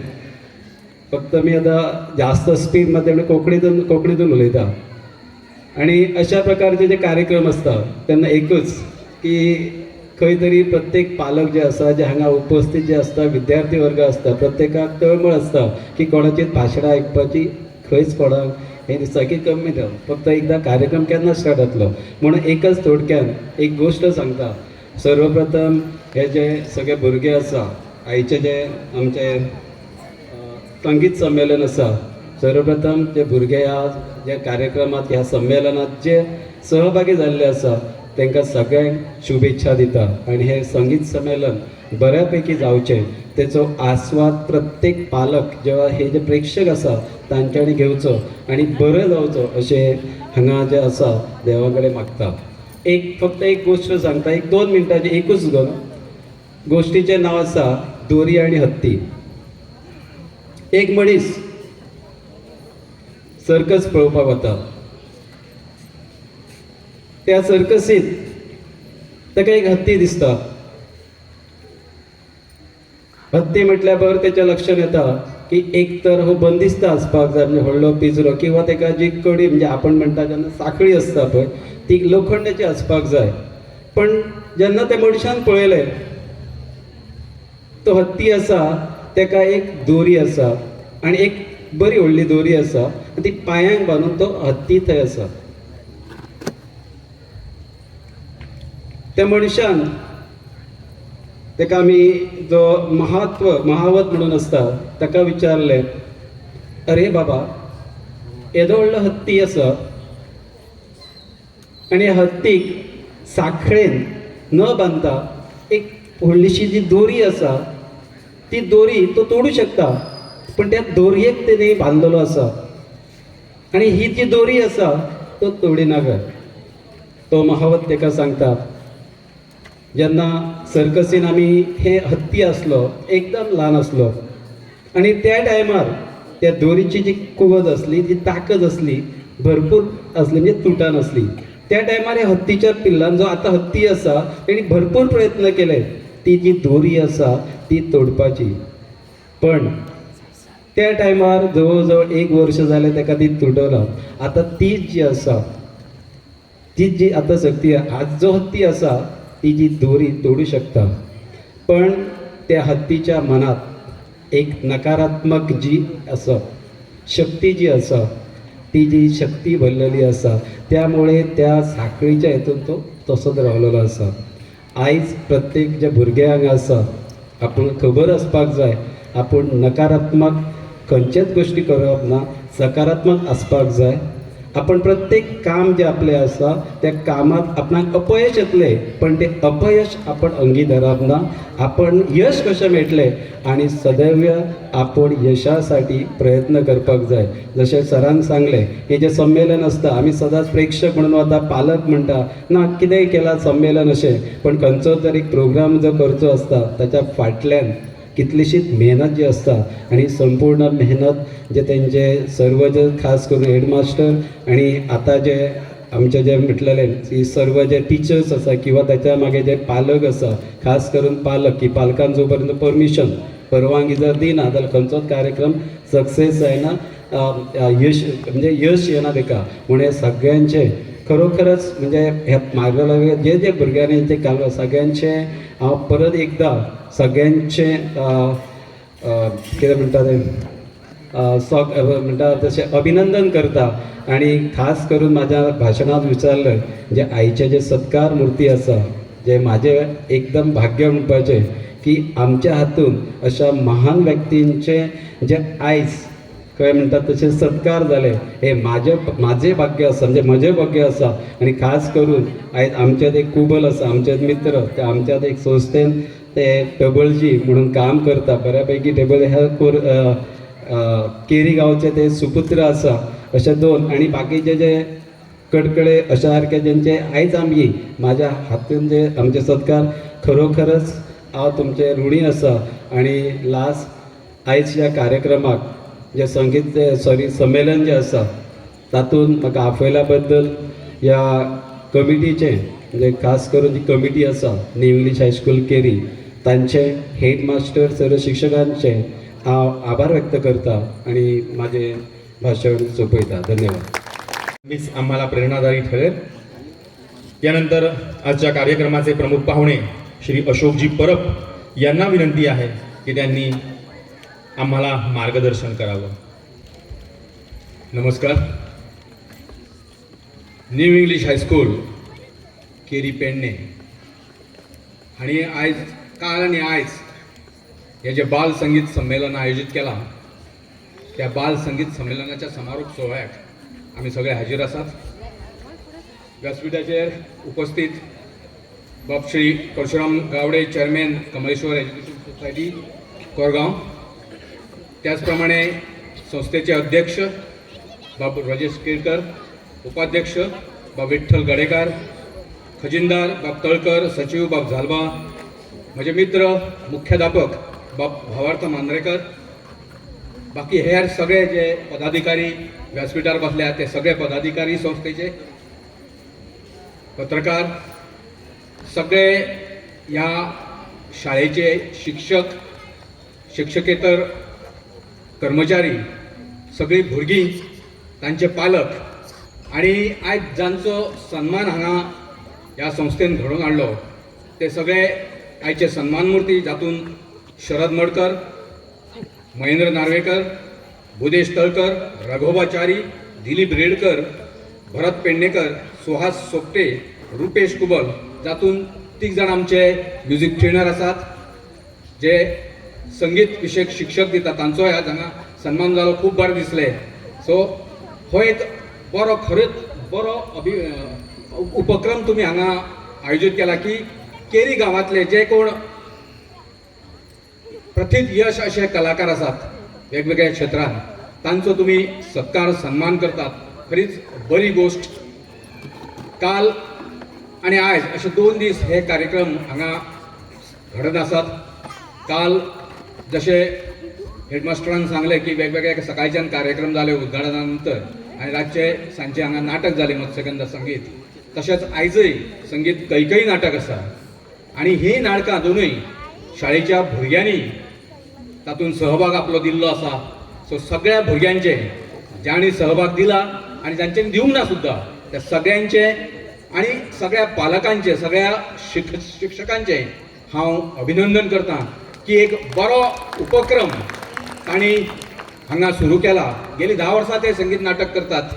फक्त मी आता जास्त स्पीडमध्ये कोंकणीतून उलयता. आणि अशा प्रकारचे जे कार्यक्रम असतात त्यांना एकच की खंय तरी प्रत्येक पालक जे आसा, जे हांगा उपस्थित जे असता, विद्यार्थी वर्ग असता, प्रत्येकाक तळमळ असता की कोणाची भाशणां आयकपाची. खंयच कोणाक हे सगळी कमी जाता, फक्त एकदा कार्यक्रम केन्ना स्टार्ट जातलो. म्हणून एकच थोडक्यान एक गोष्ट सांगता. सर्वप्रथम हे जे सगळे भुरगे आसा, आयचे जे आमचे संगीत संमेलन आसा, सर्वप्रथम जे भुरगे ह्या ज्या कार्यक्रमात, ह्या संमेलनात जे सहभागी झालेले आसा तांकां सगळ्यांक शुभेच्छा दिता. आणि हे संगीत संमेलन बऱ्यापैकी जावचें तेचो आस्वाद प्रत्येक पालक जेव्हा हे जे प्रेक्षक आसा तांच्यांनी घेवचो आणि बरें जावचो अशें हांगा जे आसा देवा कडेन मागता. फक्त एक गोष्ट सांगता, 1-2 मिनटाची एकूच गोष्टीचें नांव आसा दोरी आनी हत्ती. एक मनीस सर्कस पळोवपाक वता. त्या सर्कसीत ताका एक हत्ती दिसता. हत्ती म्हटल्या बरोबर त्याच्या लक्षात येता की एक तर हो बंदिस्त आसपाक जाय, म्हणजे व्हडलो पिंजरो किंवा ताका जी कडी म्हणजे आपण म्हणटा जेन्ना साखळी आसता पळय ती लोखंडाची आसपाक जाय. पण जेन्ना त्या मनशान पळयलें तो हत्ती आसा ताका एक दोरी आसा आनी एक बरी व्हडली दोरी आसा आनी ती पांयांक बांदून तो हत्ती थंय आसा. त्या मनशान ताका आमी जो महावत म्हणून आसता ताका विचारलें, अरे बाबा येदो व्हडलो हत्ती आसा आनी हत्तीक साखळेन न बांदता एक व्हडलीशी जी दोरी आसा ती दोरी तो तोडू शकता, पण त्या दोरयेक तेणे बांदलेलो आसा आनी ही जी दोरी आसा तो तोडिनाका. तो महावत ताका सांगता, जेन्ना सर्कसीन आमी हे हत्ती आसलो एकदम ल्हान आसलो आनी त्या टायमार त्या दोरीची जी कुवत आसली जी ताकद आसली भरपूर आसली, म्हणजे तुटा नासली. त्या टायमार ह्या हत्तीच्या पिल्लान जो आतां हत्ती आसा तेणी भरपूर प्रयत्न केले ती जी दोरी आसा ती तोडपाची. पण त्या टायमार जवळ जवळ 1 वर्ष जालें ताका ती तुटना. आतां तीच जी आसा तीच जी आतां शक्ती आज जो हत्ती आसा ती जी दोरी तोडू शकता. पण त्या हत्तीच्या मनात एक नकारात्मक जी आसा शक्ती जी आसा ती जी शक्ती भरलेली आसा त्यामुळे त्या साखळीच्या हेतून तो तसोच रावलेलो आसा. आयज प्रत्येक जे भुरग्यांक आसा आपूण खबर आसपाक जाय आपूण नकारात्मक खंयचेच गोश्टी करप ना, सकारात्मक आसपाक जाय. आपण प्रत्येक काम जे आपले आसा त्या कामात आपणाक अपयश येतले पण ते अपयश आपण अंगी धरप ना. आपण यश कशें मेळटले आनी सदैव आपण यशासाठी प्रयत्न करपाक जाय. जशें सरान सांगलें हे जे संमेलन आसता आमी सदांच प्रेक्षक म्हणून वता, पालक म्हणटा ना कितेंय केलां संमेलन अशें, पण खंयचो जर एक प्रोग्राम जो करचो आसता ताच्या फाटल्यान कितलीशीच मेहनत जी आसता आनी संपूर्ण मेहनत जे तेंचे सर्व जे खास करून हेडमास्टर आणि आता जे आमचे जे म्हटलेले सर्व जे टिचर्स आसा किंवा त्याच्या मागे जे पालक आसा खास करून पालक की पालकान जो पर्यंत परवानगी जर दिना जाल्यार खंयचोच कार्यक्रम सक्सेस जायना, यश म्हणजे यश येना ताका. म्हणून सगळ्यांचे खरोखरच म्हणजे ह्या मार्गाला जे जे भुरग्यांनी ते काम सगळ्यांचे हांव परत एकदा सगळ्यांचे कितें म्हणटा ते म्हणटा तशें अभिनंदन करता. आणि खास करून माझ्या भाशणात विचारलं जे आईचे जे सत्कार मूर्ती आसा जे माझे एकदम भाग्य म्हणपाचें की आमच्या हातून अशा महान व्यक्तींचे जे आयज काय म्हणतात तसे सत्कार झाले हे माझे भाग्य आसा, म्हणजे म्हजें भाग्य आसा. आणि खास करून आयज आमच्यात एक कुबल आसा, आमचे मित्र ते आमच्यात एक संस्थेन ते टेबलजी म्हणून काम करता बऱ्यापैकी टेबल ह्या केरी गांवचे ते सुपुत्र आसा अशे 2 आणि बाकीचे जे कडकडे अशा सारखे ज्यांचे आयज आमी माझ्या हातून जे आमचे सत्कार खरोखरच हांव तुमचे ऋणी आसा. आणि लास्ट आयजच्या कार्यक्रमाक जे संगीत संमेलन जे आसा तातूंत म्हाका आपयल्या बद्दल ह्या कमिटीचे म्हणजे खास करून जी कमिटी आसा न्यू इंग्लीश हायस्कूल केरी तांचे हेडमास्टर सर्व शिक्षकांचे हांव आभार व्यक्त करता आणि माझे भाषण सोपयता. धन्यवाद. मीच आम्हाला प्रेरणादायी ठरेल. यानंतर आजच्या कार्यक्रमाचे प्रमुख पाहुणे श्री अशोकजी परब यांना विनंती आहे की त्यांनी आम्हाला मार्गदर्शन करावं. नमस्कार. New English high school Keri Pedne आणि आयज काल आणि आयज हे जे बाल संगीत संमेलन आयोजित केलां त्या बाल संगीत संमेलनाच्या समारोप सोहळ्याक आमी सगळे हाजीर आसात. व्यासपीठाचेर उपस्थित बाब Shri Parshuram Gawade chairman Kamleshwar education society Korgaon, त्याचप्रमाणे संस्थेचे अध्यक्ष बाब राजेश केळकर, उपाध्यक्ष बाब विठ्ठल गडेकार, खजिनदार बाब तळकर, सचिव बाब झालबा, म्हजे मित्र मुख्याध्यापक बाब भावार्थ मांद्रेकर, बाकी हेर सगळे जे पदाधिकारी व्यासपीठार बसल्या ते सगळे पदाधिकारी संस्थेचे, पत्रकार, सगळे ह्या शाळेचे शिक्षक, शिक्षकेतर कर्मचारी, सगळी भुरगीं, तांचे पालक आणि आयज जांचो सन्मान हांगा ह्या संस्थेन घडोवन हाडलो ते सगळे आयचे सन्मानमुर्ती, जातून शरद मडकर, महेंद्र नार्वेकर, भुदेश तळकर, रघोबाचारी, दिलीप रेडकर, भरत पेडणेकर, सुहास सोपटे, रुपेश कुबल, जातून 3 जाण आमचे म्युझिक ट्रेनर आसात, जे संगीत विशयक शिक्षक दितात, तांचो ह्या हांगा सन्मान जालो, खूब बरें दिसलें. सो हो एक बरो, खरेंच बरो उपक्रम तुमी हांगा आयोजीत केला की केरी गांवांतले जे कोण प्रथित यश असे कलाकार आसात वेगवेगळ्या क्षेत्रांत, तांचो तुम्ही सत्कार सन्मान करतात. खरीच बरी गोष्ट. काल आणि आयज असे 2 दीस हे कार्यक्रम हांगा घडत आसात. काल जसे हेडमास्टरान सांगले की वेगवेगळे सकाळच्यान कार्यक्रम जाले उद्घाटना नंतर आणि रातचे सांजे हांगा नाटक जाले मत्स्यगंधा संगीत. तशेंच आयजय संगीत कैकई नाटक आसा आणि ही नाटकां दोनूय शाळेच्या भुरग्यांनी तातूंत सहभाग आपलो दिल्लो आसा. सो सगळ्या भुरग्यांचे ज्यांनी सहभाग दिला आणि जांच्यांनी दिवंक ना सुद्दां त्या सगळ्यांचे आणि सगळ्या पालकांचे, सगळ्या शिक्षकांचे हांव अभिनंदन करता की एक बरो उपक्रम तांणी हांगा सुरू केला. गेली 10 वर्सां ते संगीत नाटक करतात,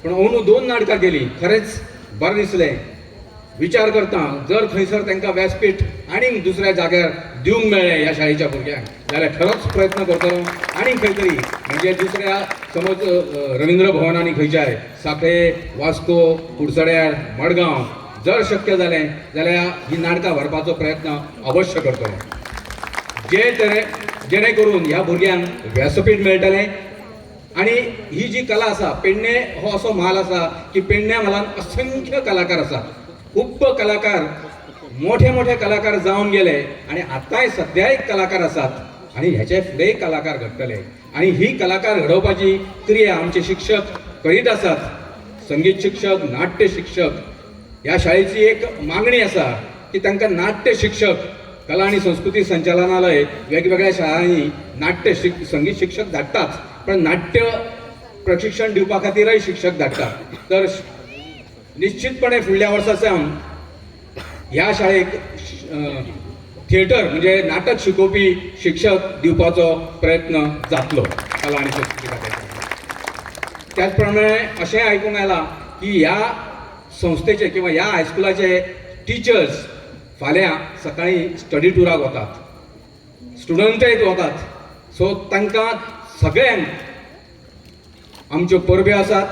पण अंदू 2 नाटकां केली. खरेंच बरें दिसलें. विचार करता जर खंयसर तांकां व्यासपीठ आनीक दुसऱ्या जाग्यार दिवंक मेळ्ळें ह्या शाळेच्या भुरग्यांक जाल्यार खरोच प्रयत्न करतलो. आनीक खंय तरी म्हणजे दुसऱ्या समज रवींद्र भवनांनी खंयच्याय सांखळे, वास्को, कुडचड्यार, मडगांव जर शक्य जालें जाल्यार ही नाटकां व्हरपाचो प्रयत्न अवश्य करतलो. जेणे करून ह्या भुरग्यांक व्यासपीठ मेळटलें. आणि ही जी कला आसा, पेडणे हो असो म्हाल आसा की पेडण्या म्हालांत असंख्य कलाकार आसात. खूब कलाकार, मोठे मोठे कलाकार जावन गेले आणि आतांय सद्याय कलाकार आसात आणि ह्याचे फुडेंय कलाकार घडटले. आणि ही कलाकार घडोवपाची क्रिया आमचे शिक्षक करीत आसात. संगीत शिक्षक, नाट्य शिक्षक. ह्या शाळेची एक मागणी आसा की तांकां नाट्य शिक्षक, कला आणि संस्कृती संचालनालय वेगवेगळ्या शाळांनी नाट्य संगीत शिक्षक धाडटाच, पण नाट्य प्रशिक्षण दिवपा खातीरय शिक्षक धाडटात. तर निश्चितपणे फुडल्या वर्साच्यान ह्या शाळेक थिएटर म्हणजे नाटक शिकोवपी शिक्षक दिवपाचो प्रयत्न जातलो कला आणि संस्कृती खात्याचो. त्याच प्रमाणे अशें आयकूंक आयलां की ह्या संस्थेचे किंवा ह्या हायस्कुलाचे टिचर्स फाल्यां सकाळीं स्टडी टुराक वतात, स्टुडंटय वतात. सो तांकां सगळ्यांक आमच्यो परबे आसात.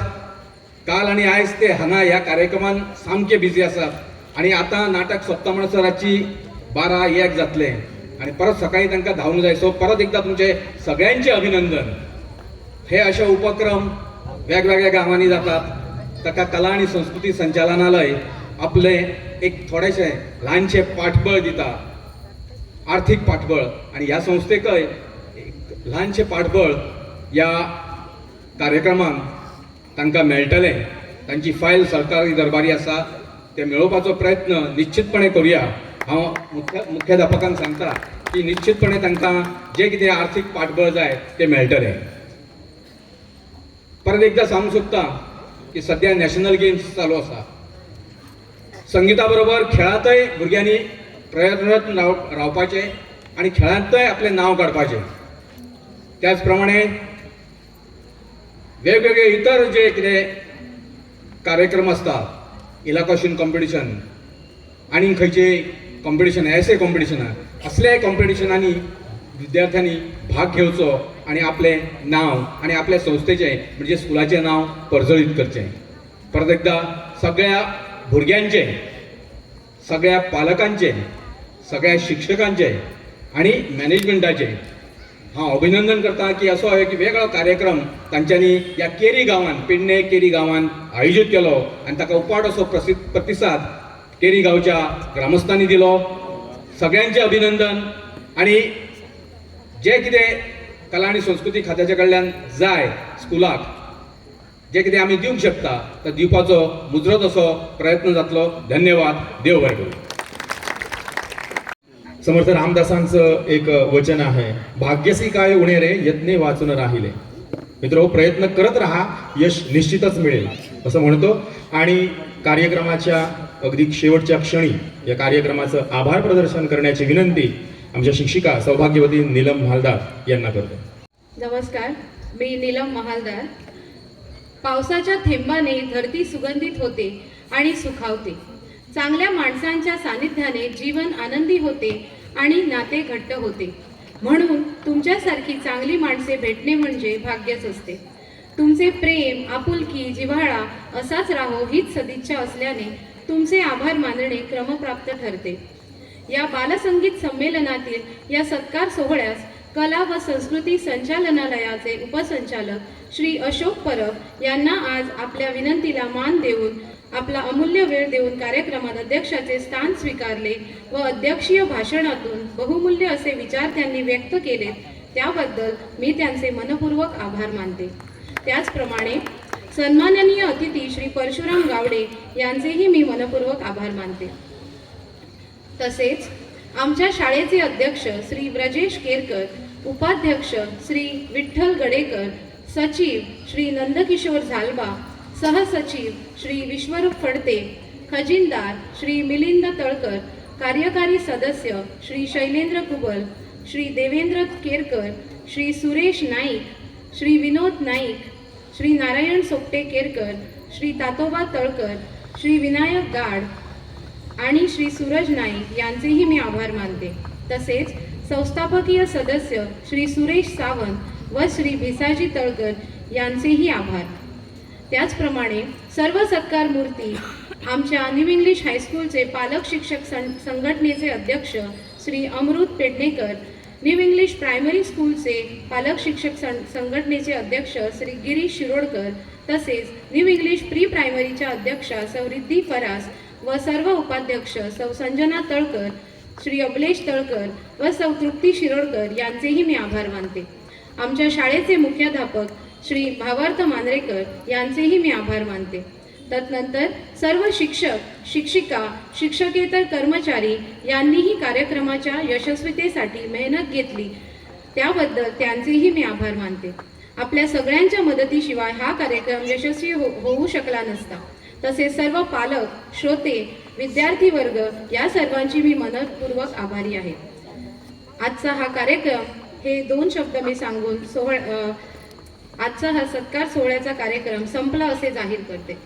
काल आणि आयज ते हांगा ह्या कार्यक्रमान सामके बिजी आसात आणि आतां नाटक सोंपता म्हणसर रातची 12-1 जातले आणि परत सकाळीं तांकां धांवूंक जाय. सो परत एकदा तुमचे सगळ्यांचे अभिनंदन. हे अशे उपक्रम वेगवेगळ्या गांवांनी जातात. ताका कला आणि संस्कृती संचालनालय आपले एक थोडेशे ल्हानशे पाठबळ दिता, आर्थीक पाठबळ. आणि ह्या संस्थेकय ल्हानशे पाठबळ ह्या कार्यक्रमांक तांकां मेळटलें. तांची फायल सरकारी दरबारी आसा, ते मेळोवपाचो प्रयत्न निश्चितपणे करुया. हांव मुख्याध्यापकांक सांगता की निश्चितपणे तांकां जे कितें आर्थीक पाठबळ जाय ते मेळटलें. परत एकदा सांगूंक सोदता की सध्या नॅशनल गेम्स चालू आसा. संगीता बरोबर खेळांतय भुरग्यांनी प्रयत्नरत रावपाचे आणि खेळांतय आपलें नांव काडपाचें. त्याच प्रमाणे वेगवेगळे इतर जे कितें कार्यक्रम आसता, इलाकोशीन कॉम्पिटिशन आनी खंयचे कॉम्पिटिशन, एसे कॉम्पिटिशनां, असल्या कॉम्पिटिशनांनी विद्यार्थ्यांनी भाग घेवचो आणि आपलें नांव आणि आपल्या संस्थेचें म्हणजे स्कुलाचें नांव परजळीत करचें. परत एकदा सगळ्या भुरग्यांचे, सगळ्या पालकांचे, सगळ्या शिक्षकांचे आणि मॅनेजमेंटाचे हांव अभिनंदन करता की असो एक वेगळो कार्यक्रम तांच्यांनी ह्या केरी गांवांत, पेडणे केरी गांवांत आयोजीत केलो आणि ताका उपाट असो प्रतिसाद केरी गांवच्या ग्रामस्थांनी दिलो. सगळ्यांचे अभिनंदन. आणि जे कितें कला आनी संस्कृती खात्याच्या कडल्यान जाय स्कुलाक, जे कितें आमी दिवंक शकता तो दिवपाचो मुजरत असो प्रयत्न जातलो. धन्यवाद. देव बरें करूं. समर्थ रामदासांचं एक वचन आहे, भाग्यसी काय उणे रे यत्ने वाचून राहिले. मित्र, प्रयत्न करत राहा, यश निश्चितच मिळेल असं म्हणतो. आणि कार्यक्रमाच्या अगदी शेवटच्या क्षणी या कार्यक्रमाचं आभार प्रदर्शन करण्याची विनंती आमच्या शिक्षिका सौभाग्यवती नीलम महालदार यांना करतो. नमस्कार, मी नीलम महालदार. पावसाच्या थेंबाने धरती सुगंधित होते आणि सुखावते. चांगल्या माणसांच्या सानिध्याने जीवन आनंदी होते आणि नाते घट्ट होते. म्हणून तुमच्यासारखी चांगली माणसे भेटणे म्हणजे भाग्यच असते. तुमचे प्रेम, आपुलकी, जिव्हाळा असाच राहो हीच सदिच्छा असल्याने तुमचे आभार मानणे क्रमप्राप्त ठरते. या बालसंगीत संमेलनातील या सत्कार सोहळ्यास कला व संस्कृती संचालनालयाचे उपसंचालक श्री अशोक परब यांना आज आपल्या विनंतीला मान देऊन आपला अमूल्य वेळ देऊन कार्यक्रमात अध्यक्षाचे स्थान स्वीकारले व अध्यक्षीय भाषणातून बहुमूल्य असे विचार त्यांनी व्यक्त केले, त्याबद्दल मी त्यांचे मनपूर्वक आभार मानते. त्याचप्रमाणे सन्माननीय अतिथी श्री परशुराम गावडे यांचेही मी मनपूर्वक आभार मानते. तसेच आमच्या शाळेचे अध्यक्ष श्री ब्रजेश केरकर, उपाध्यक्ष श्री विठ्ठल गडेकर, सचिव श्री नंदकिशोर झालबा, सहसचिव श्री विश्वरूप फडते, खजिनदार श्री मिलिंद तळकर, कार्यकारी सदस्य श्री शैलेंद्र कुबल, श्री देवेंद्र केरकर, श्री सुरेश नाईक, श्री विनोद नाईक, श्री नारायण सोपटे केरकर, श्री तातोबा तळकर, श्री विनायक गाड आणि श्री सूरज नाईक यांचेही मी आभार मानते. तसेच संस्थापकीय सदस्य श्री सुरेश सावंत व श्री भिसाजी तळकर यांचेही आभार. त्याचप्रमाणे सर्व सत्कार मूर्ती आमच्या न्यू इंग्लिश हायस्कूलचे पालक शिक्षक संघटनेचे अध्यक्ष Shri Amrit Pednekar, new English primary स्कूलचे पालक शिक्षक संघटनेचे अध्यक्ष श्री गिरीश शिरोडकर, तसेच न्यू इंग्लिश प्री प्रायमरीच्या अध्यक्षा सौ रिद्धी फरास व सर्व उपाध्यक्ष सौ संजना तळकर, श्री अबलेश तळकर व सौ तृप्ती शिरोडकर यांचेही मी आभार मानते. आमच्या शाळेचे मुख्याध्यापक श्री भावार्थ मांजरेकर यांचेही मी आभार मानते. तदनंतर सर्व शिक्षक, शिक्षिका, शिक्षकेतर कर्मचारी यांनीही कार्यक्रमाच्या यशस्वीतेसाठी मेहनत घेतली, त्याबद्दल त्यांचेही मी आभार मानते. आपल्या सगळ्यांच्या मदतीशिवाय हा कार्यक्रम यशस्वी होऊ शकला नसता. तसेच सर्व पालक, श्रोते, विद्यार्थी वर्ग या सर्वांची मी मनपूर्वक आभारी आहे. आजचा हा कार्यक्रम हे 2 शब्द मी सांगून आजचा हा सत्कार सोहळ्याचा कार्यक्रम संपला असे जाहीर करते.